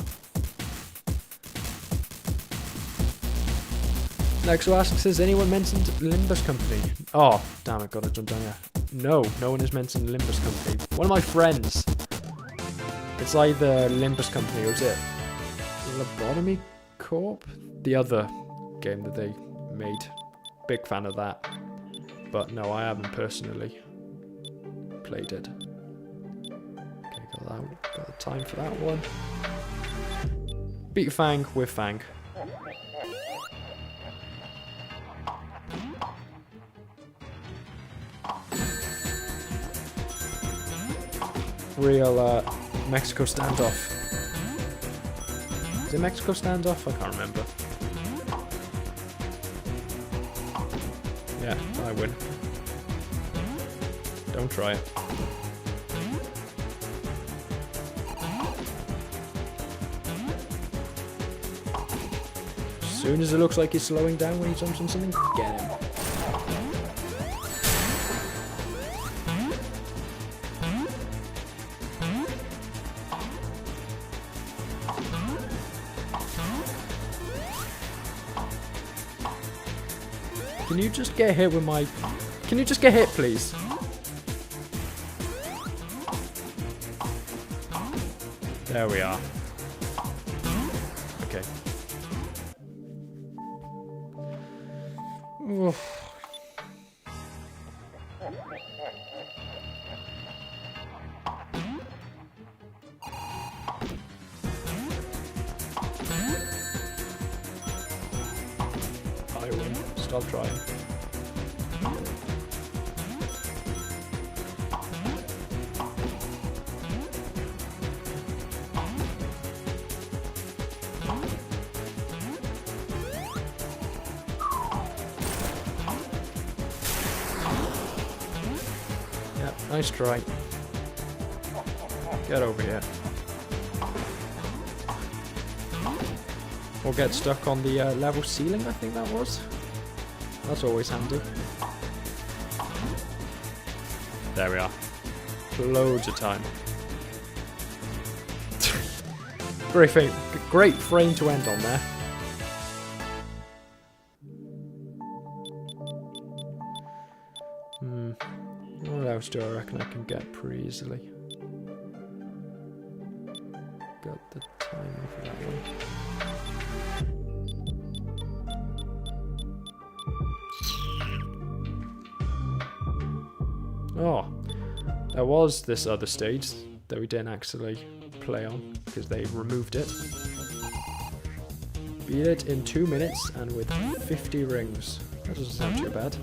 Next who asks, has anyone mentioned Limbus Company? Oh, damn it, got to jump down here. No one has mentioned Limbus Company. One of my friends. It's either Limbus Company or is it Lobotomy Corp? The other game that they made. Big fan of that. But no, I haven't personally played it. Okay, got the time for that one. Beat Fang with Fang. Real Mexico standoff. Is it Mexico standoff? I can't remember. Yeah, I win. Don't try it. As soon as it looks like he's slowing down when he jumps on something, get him. Can you just get hit with my... Can you just get hit, please? There we are. Okay. Oof. I win. Stop trying. Yep, nice try. Get over here. Or get stuck on the level ceiling, I think that was. That's always handy. There we are. Loads of time. Great frame to end on there. What else do I reckon I can get pretty easily? Got the timing for that one. Oh, there was this other stage that we didn't actually play on because they removed it. Beat it in 2 minutes and with 50 rings. That doesn't sound too bad.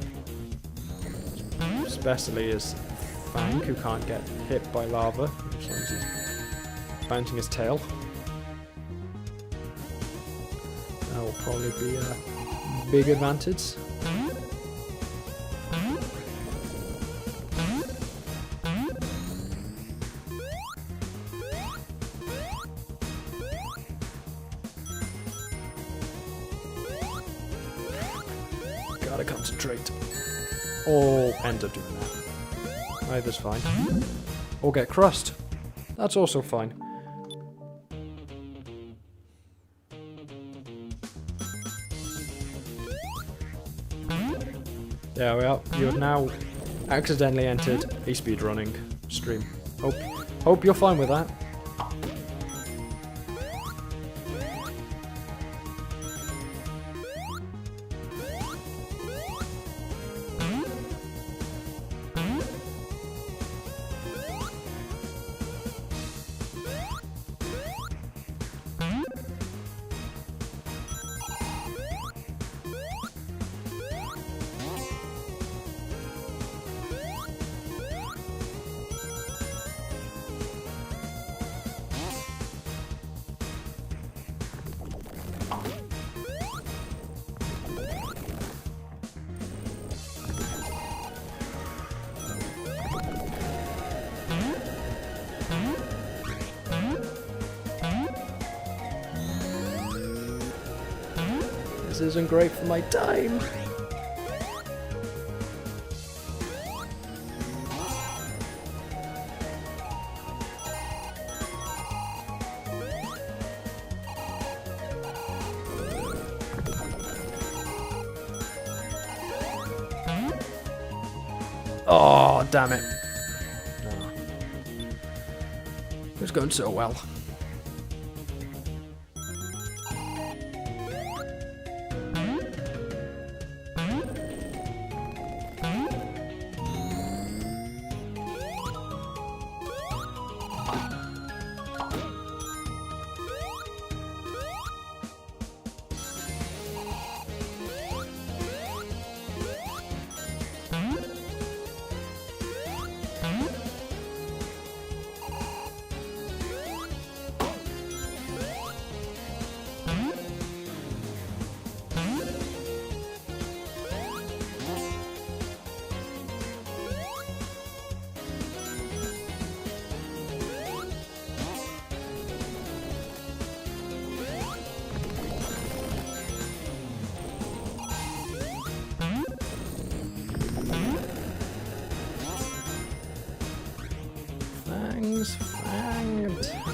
Especially as Fang, who can't get hit by lava as long as he's bouncing his tail. That will probably be a big advantage. Gotta concentrate. Or end up doing that. Either's fine. Or get crushed. That's also fine. There we are. You have now accidentally entered a speedrunning stream. Hope you're fine with that. This isn't great for my time. Oh, damn it. No. It was going so well.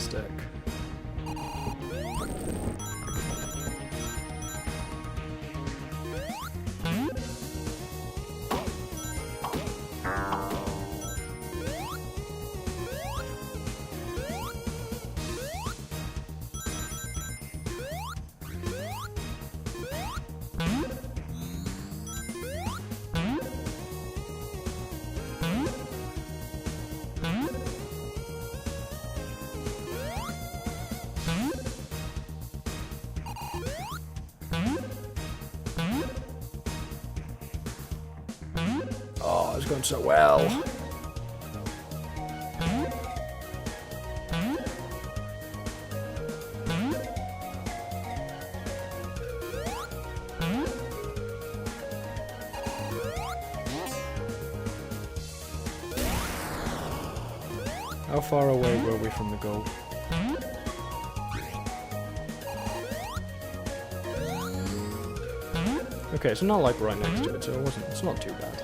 Fantastic. Oh, it's going so well. How far away were we from the goal? Okay, so not like right next to it, so it's not too bad.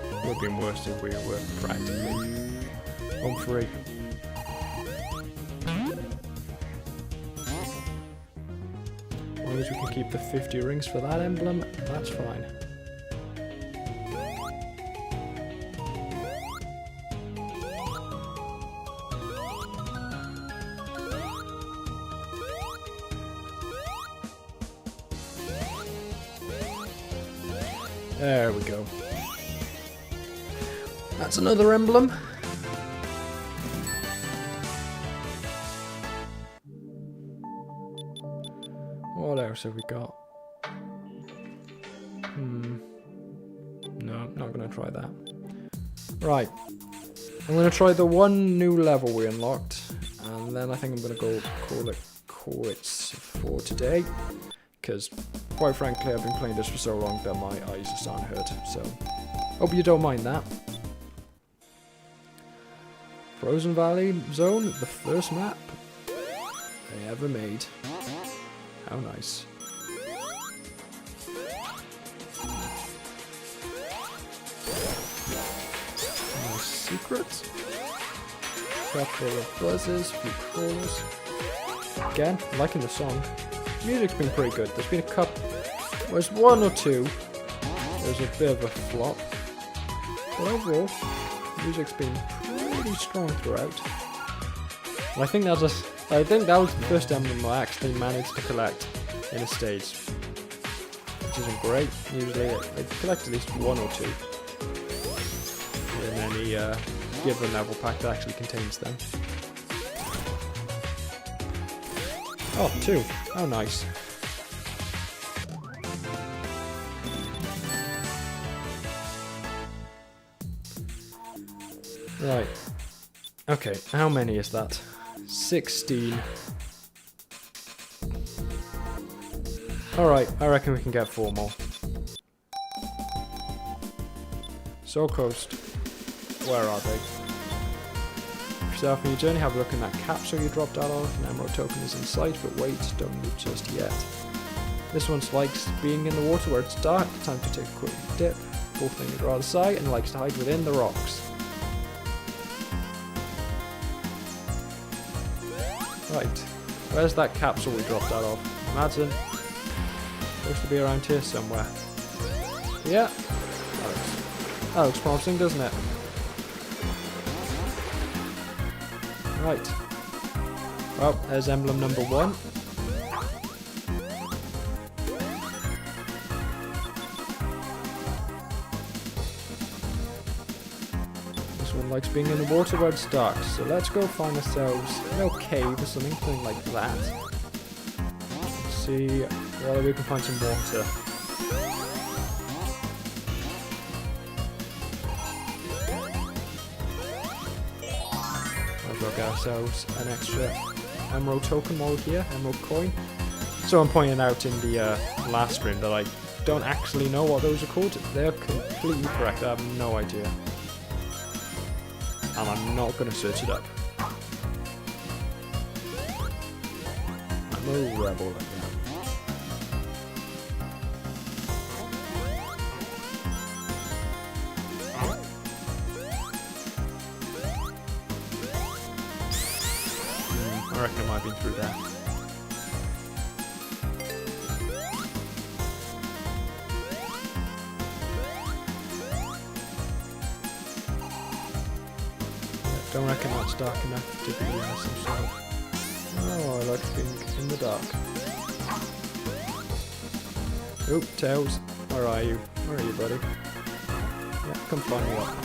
It would have been worse if we were practically home free. As long as we can keep the 50 rings for that emblem, that's fine. There we go. That's another emblem. What else have we got? No, not going to try that. Right. I'm going to try the one new level we unlocked. And then I think I'm going to go call it quits for today. Because, quite frankly, I've been playing this for so long that my eyes are starting to hurt. So, hope you don't mind that. Frozen Valley Zone, the first map they ever made. How nice. Nice secret. Couple of buzzers, few crawlers. Again, liking the song. Music's been pretty good. There's been a couple. There's one or two. There's a bit of a flop. But overall, music's been pretty strong throughout. And I think that was the first emblem I actually managed to collect in a stage, which isn't great. Usually I collect at least one or two in any given level pack that actually contains them. Oh, two. Oh, nice. Right. Okay, how many is that? 16. Alright, I reckon we can get 4 more. Soul Coast. Where are they? Yourself on your journey, have a look in that capsule you dropped out of. An emerald token is in sight, but wait, don't move just yet. This one likes being in the water where it's dark. Time to take a quick dip. Both things are out of sight and likes to hide within the rocks. Right, where's that capsule we dropped out of? Imagine. Supposed to be around here somewhere. Yeah. That looks promising, doesn't it? Right. Well, there's emblem number 1. This one likes being in the water where it's dark, so let's go find ourselves a little cave or something like that. Let's see whether we can find some water. We'll get ourselves an extra emerald token while we're here, emerald coin. So I'm pointing out in the last stream that I don't actually know what those are called. They're completely correct, I have no idea. And I'm not going to search it up. I'm a rebel like that. I reckon I might have been through there. Yeah, don't reckon that's dark enough to be some sort of... Oh, I like being in the dark. Oop, Tails. Where are you? Where are you, buddy? Yeah, come find me up.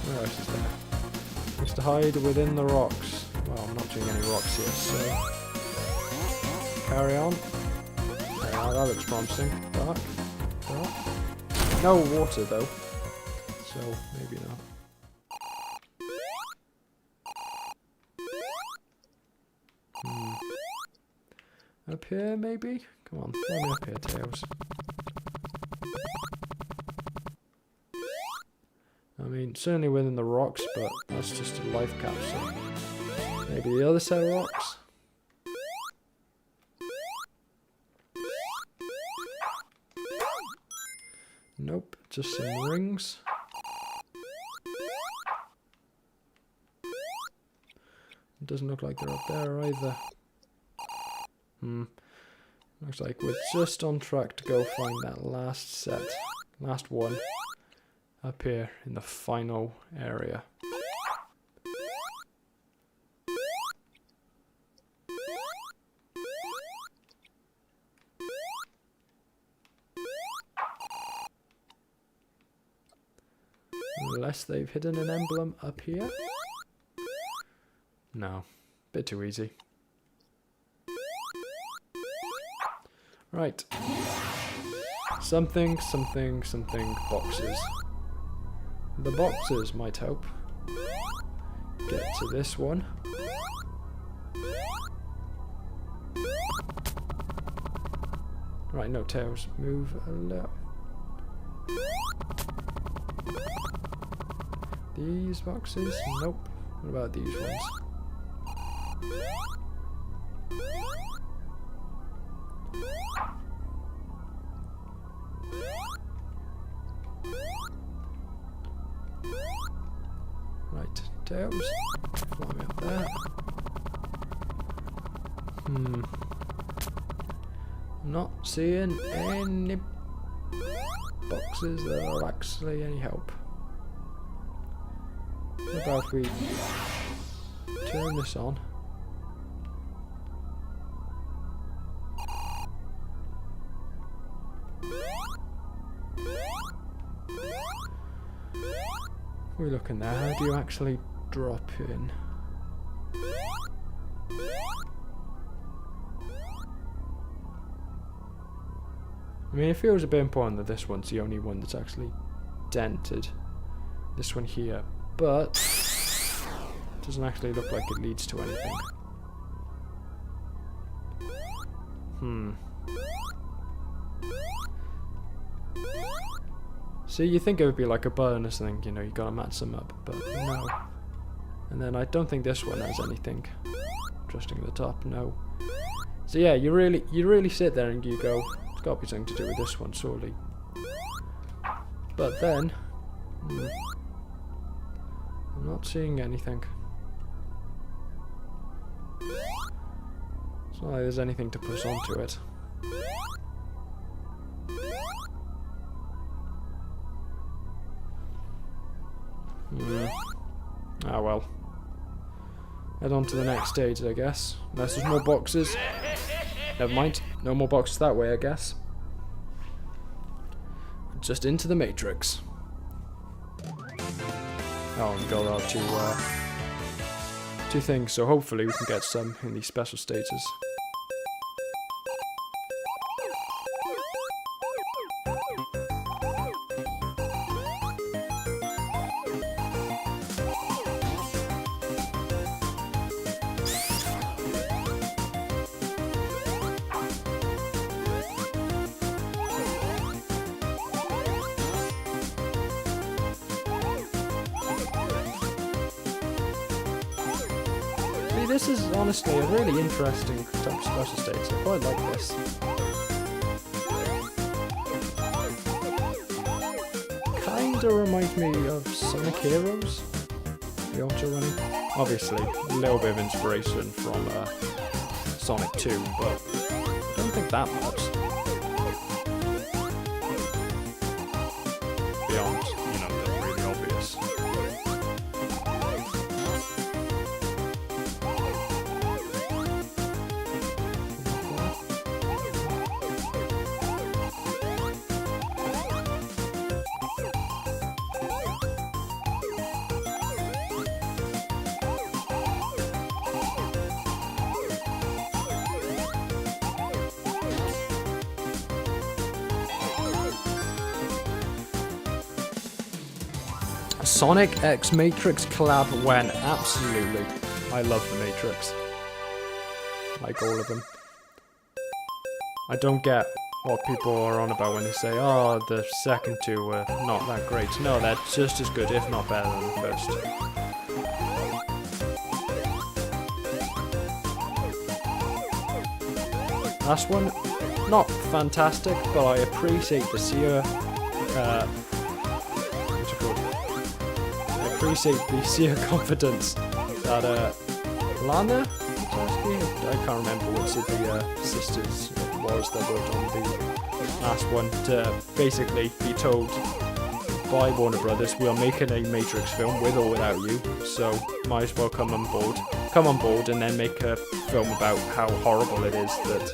Where else is there? It's to hide within the rocks. Well, I'm not doing any rocks here, so... Carry on. Yeah, that looks promising. Dark. Dark. No water, though. So, maybe not. Up here, maybe? Come on, throw me up here, Tails. I mean, certainly within the rocks, but that's just a life capsule. Maybe the other set of rocks? Nope, just some rings. It doesn't look like they're up there either. Looks like we're just on track to go find that last one up here in the final area. Unless they've hidden an emblem up here. No, bit too easy. Right. Something boxes. The boxes might help. Get to this one. Right, no tails. Move a little. These boxes? Nope. What about these ones? Right, tails. Climb up there. I'm not seeing any boxes that are actually any help. What about if we turn this on? We're looking there. How do you actually drop in? I mean, it feels a bit important that this one's the only one that's actually dented. This one here. But it doesn't actually look like it leads to anything. See, you think it would be like a bonus thing, you know, you gotta match them up, but no. And then I don't think this one has anything. Interesting at the top, no. So yeah, you really sit there and you go, it's gotta be something to do with this one, surely. But then, I'm not seeing anything. It's not like there's anything to push onto it. Ah well. Head on to the next stage, I guess. Unless there's more boxes. Never mind. No more boxes that way, I guess. Just into the Matrix. Oh, and got our two things, so hopefully we can get some in these special stages. This is honestly a really interesting type of special stage. I quite like this. Kinda reminds me of Sonic Heroes. The auto running. Obviously, a little bit of inspiration from Sonic 2, but I don't think that much. Beyond, you know, the really obvious. Sonic X Matrix collab when? Absolutely. I love the Matrix. Like all of them. I don't get what people are on about when they say, oh, the second two were not that great. No, they're just as good, if not better than the first. Last one, not fantastic, but I appreciate the sheer confidence that Lana, I can't remember which of the sisters it was. was that worked on the last one, to basically be told by Warner Brothers, we are making a Matrix film with or without you, so might as well come on board and then make a film about how horrible it is that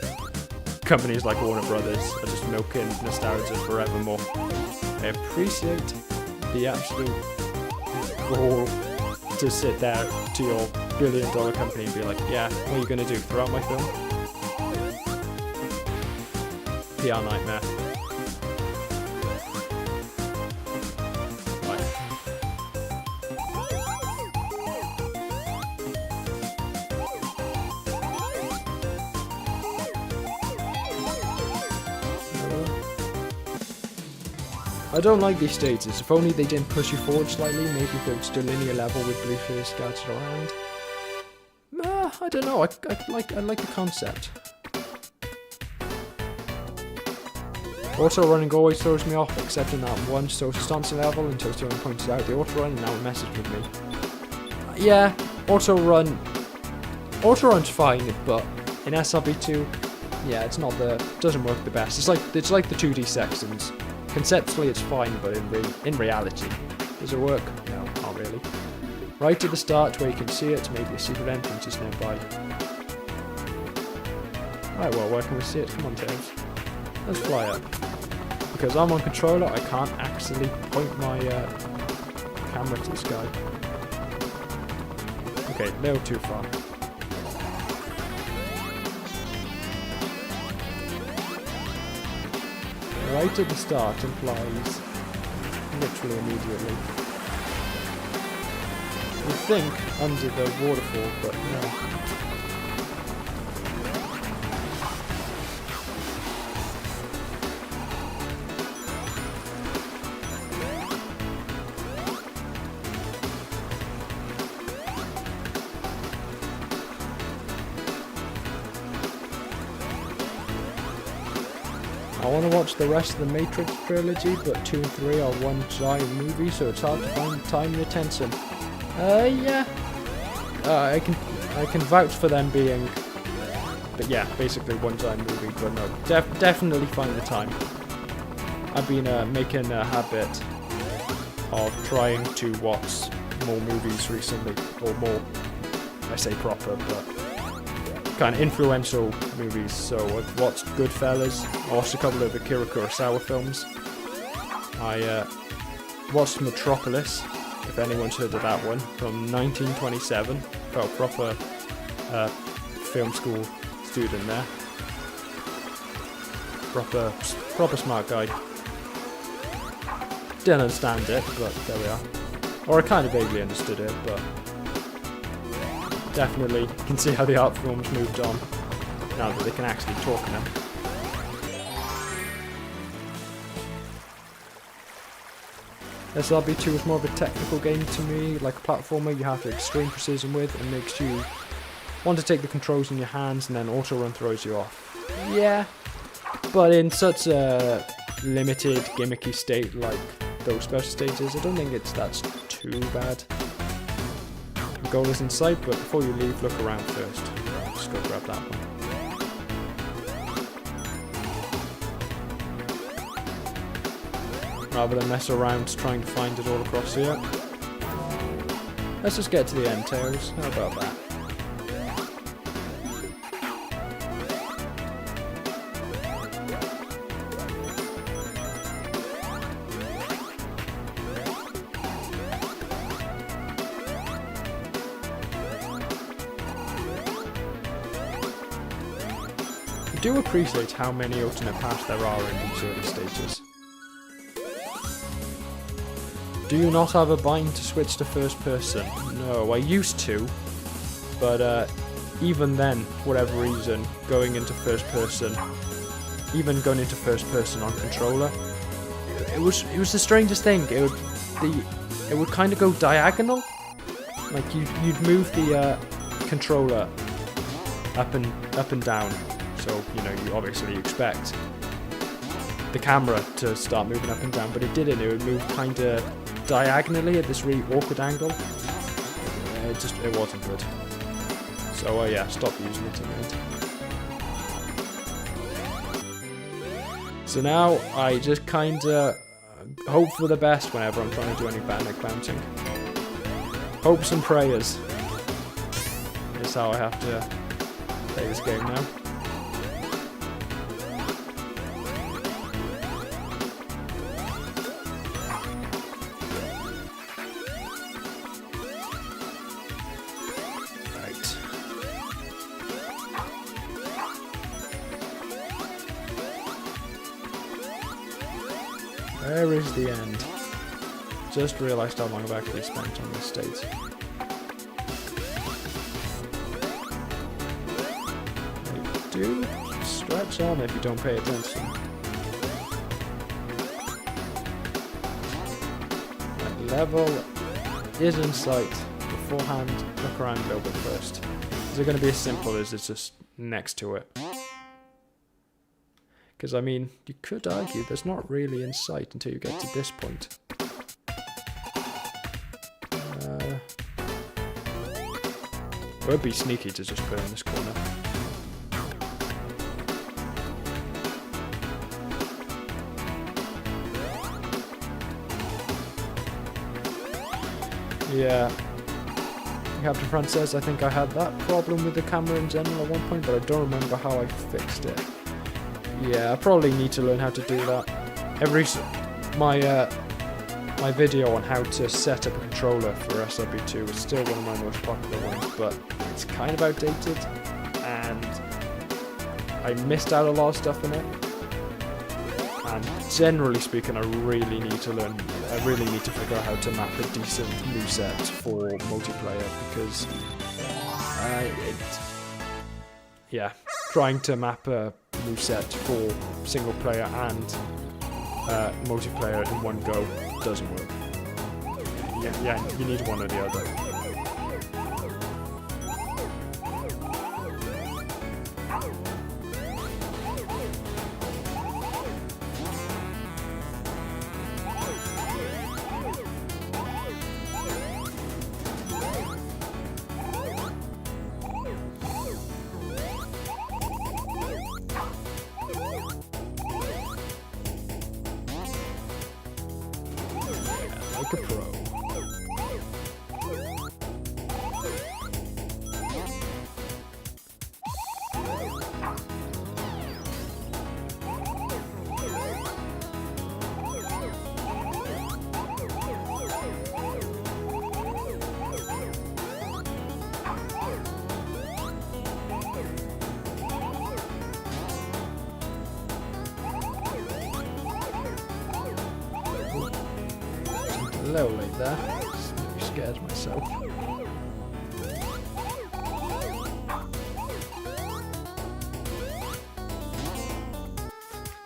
companies like Warner Brothers are just milking nostalgia forevermore. I appreciate the absolute gall to sit there to your billion-dollar company and be like, yeah, what are you going to do, throw out my film? PR nightmare. I don't like these stages. If only they didn't push you forward slightly, maybe there was still linear level with blue face scattered around. I don't know, I like the concept. Auto running always throws me off, except in that one social distancing level until someone points out the auto run and now it messes with me. Yeah, auto run's fine, but in SRB2, yeah, it's not doesn't work the best. It's like the 2D sections. Conceptually it's fine, but in reality, does it work? No, not really. Right at the start where you can see it, maybe a secret entrance is nearby. Right, well, where can we see it? Come on, Tails. Let's fly up. Because I'm on controller, I can't actually point my camera to the sky. Okay, a little too far. Right at the start implies literally immediately. You think under the waterfall, but no. I want to watch the rest of the Matrix trilogy, but 2 and 3 are one giant movie, so it's hard to find the time and attention. Yeah. I can vouch for them being, but yeah, basically one giant movie, but no, definitely find the time. I've been making a habit of trying to watch more movies recently, or more, I say proper, but kind of influential movies. So I've watched Goodfellas, I watched a couple of Akira Kurosawa films, I watched Metropolis, if anyone's heard of that one, from 1927, felt proper film school student there, proper smart guy. Didn't understand it, but there we are. Or I kind of vaguely understood it, but definitely can see how the art forms moved on now that they can actually talk now. SRB2 is more of a technical game to me, like a platformer you have extreme precision with, and makes you want to take the controls in your hands, and then auto run throws you off. Yeah, but in such a limited, gimmicky state like those special stages, I don't think that's too bad. The goal is in sight, but before you leave, look around first. Just go grab that one. Rather than mess around trying to find it all across here. Let's just get to the end, Tails. How about that? I do appreciate how many alternate paths there are in these early stages. Do you not have a bind to switch to first person? No, I used to, but even then, for whatever reason, going into first person on controller, it was the strangest thing. It would kind of go diagonal, like you'd move the controller up and down. So you obviously expect the camera to start moving up and down, but it didn't. It would move kind of diagonally at this really awkward angle. It wasn't good. So yeah, stop using it in the end. So now I just kinda hope for the best whenever I'm trying to do any bandit mounting. Hopes and prayers is how I have to play this game now. Where is the end? Just realised how long I've actually spent on this stage. They do stretch on if you don't pay attention. That level is in sight. Beforehand, look around a little bit first. Is it going to be as simple as it's just next to it? Because, I mean, you could argue there's not really in sight until you get to this point. It would be sneaky to just put it in this corner. Yeah. Captain France says, I think I had that problem with the camera in general at one point, but I don't remember how I fixed it. Yeah, I probably need to learn how to do that. My video on how to set up a controller for SRB2 is still one of my most popular ones, but it's kind of outdated, and I missed out a lot of stuff in it. And generally speaking, I really need to figure out how to map a decent moveset for multiplayer, because trying to map a moveset for single player and multiplayer in one go doesn't work. Yeah, you need one or the other. Like a pro. A little late there. Just scared myself.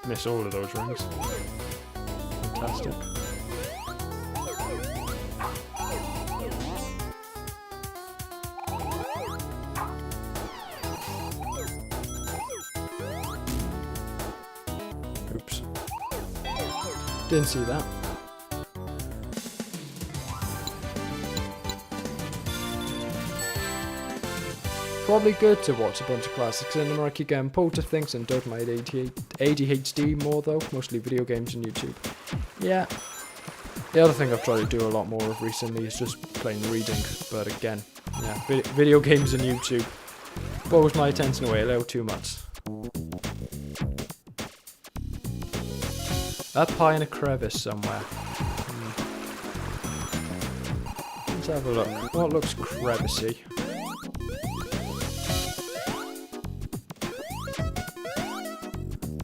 Miss all of those rings. Fantastic. Oops. Didn't see that. Probably good to watch a bunch of classics in the keep getting pulled to things and don't mind ADHD more though, mostly video games and YouTube. Yeah. The other thing I've tried to do a lot more of recently is just plain reading, but again, yeah, video games and YouTube blows my attention away a little too much. Up high in a crevice somewhere. Let's have a look. What looks crevicey?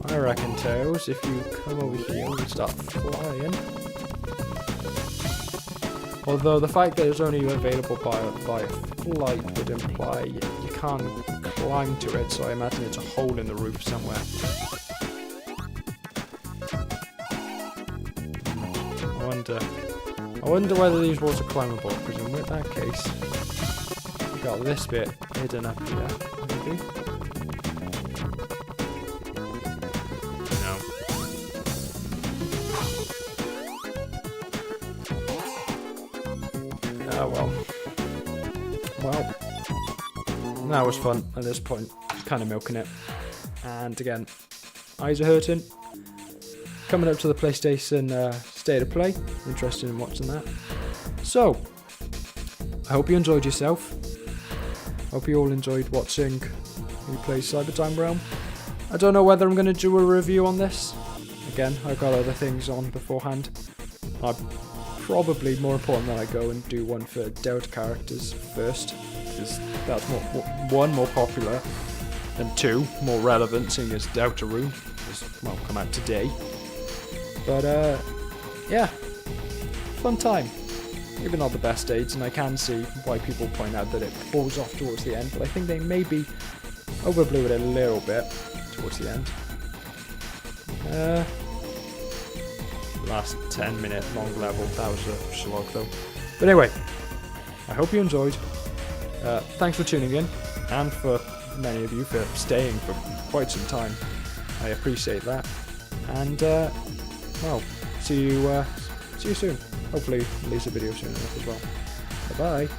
I reckon, Tails, if you come over here and start flying. Although the fact that it's only available by flight would imply you can't climb to it, so I imagine it's a hole in the roof somewhere. I wonder whether these walls are climbable, because in that case, we got this bit hidden up here, maybe. Oh well, that was fun at this point, kind of milking it, and again, eyes are hurting, coming up to the PlayStation State of Play. Interested in watching that. So, I hope you enjoyed yourself. Hope you all enjoyed watching me play CyberDime Realm. I don't know whether I'm going to do a review on this. Again, I've got other things on beforehand. Probably more important that I go and do one for Delta characters first, because that's more popular, and 2, more relevant, seeing as Deltarune has, well, come out today. But, yeah, fun time. Maybe not the best stage, and I can see why people point out that it falls off towards the end, but I think they maybe overblew it a little bit towards the end. Last 10-minute long level, that was a slog though. But anyway, I hope you enjoyed. Thanks for tuning in, and for many of you for staying for quite some time. I appreciate that. And well, see you soon. Hopefully release a video soon enough as well. Bye bye.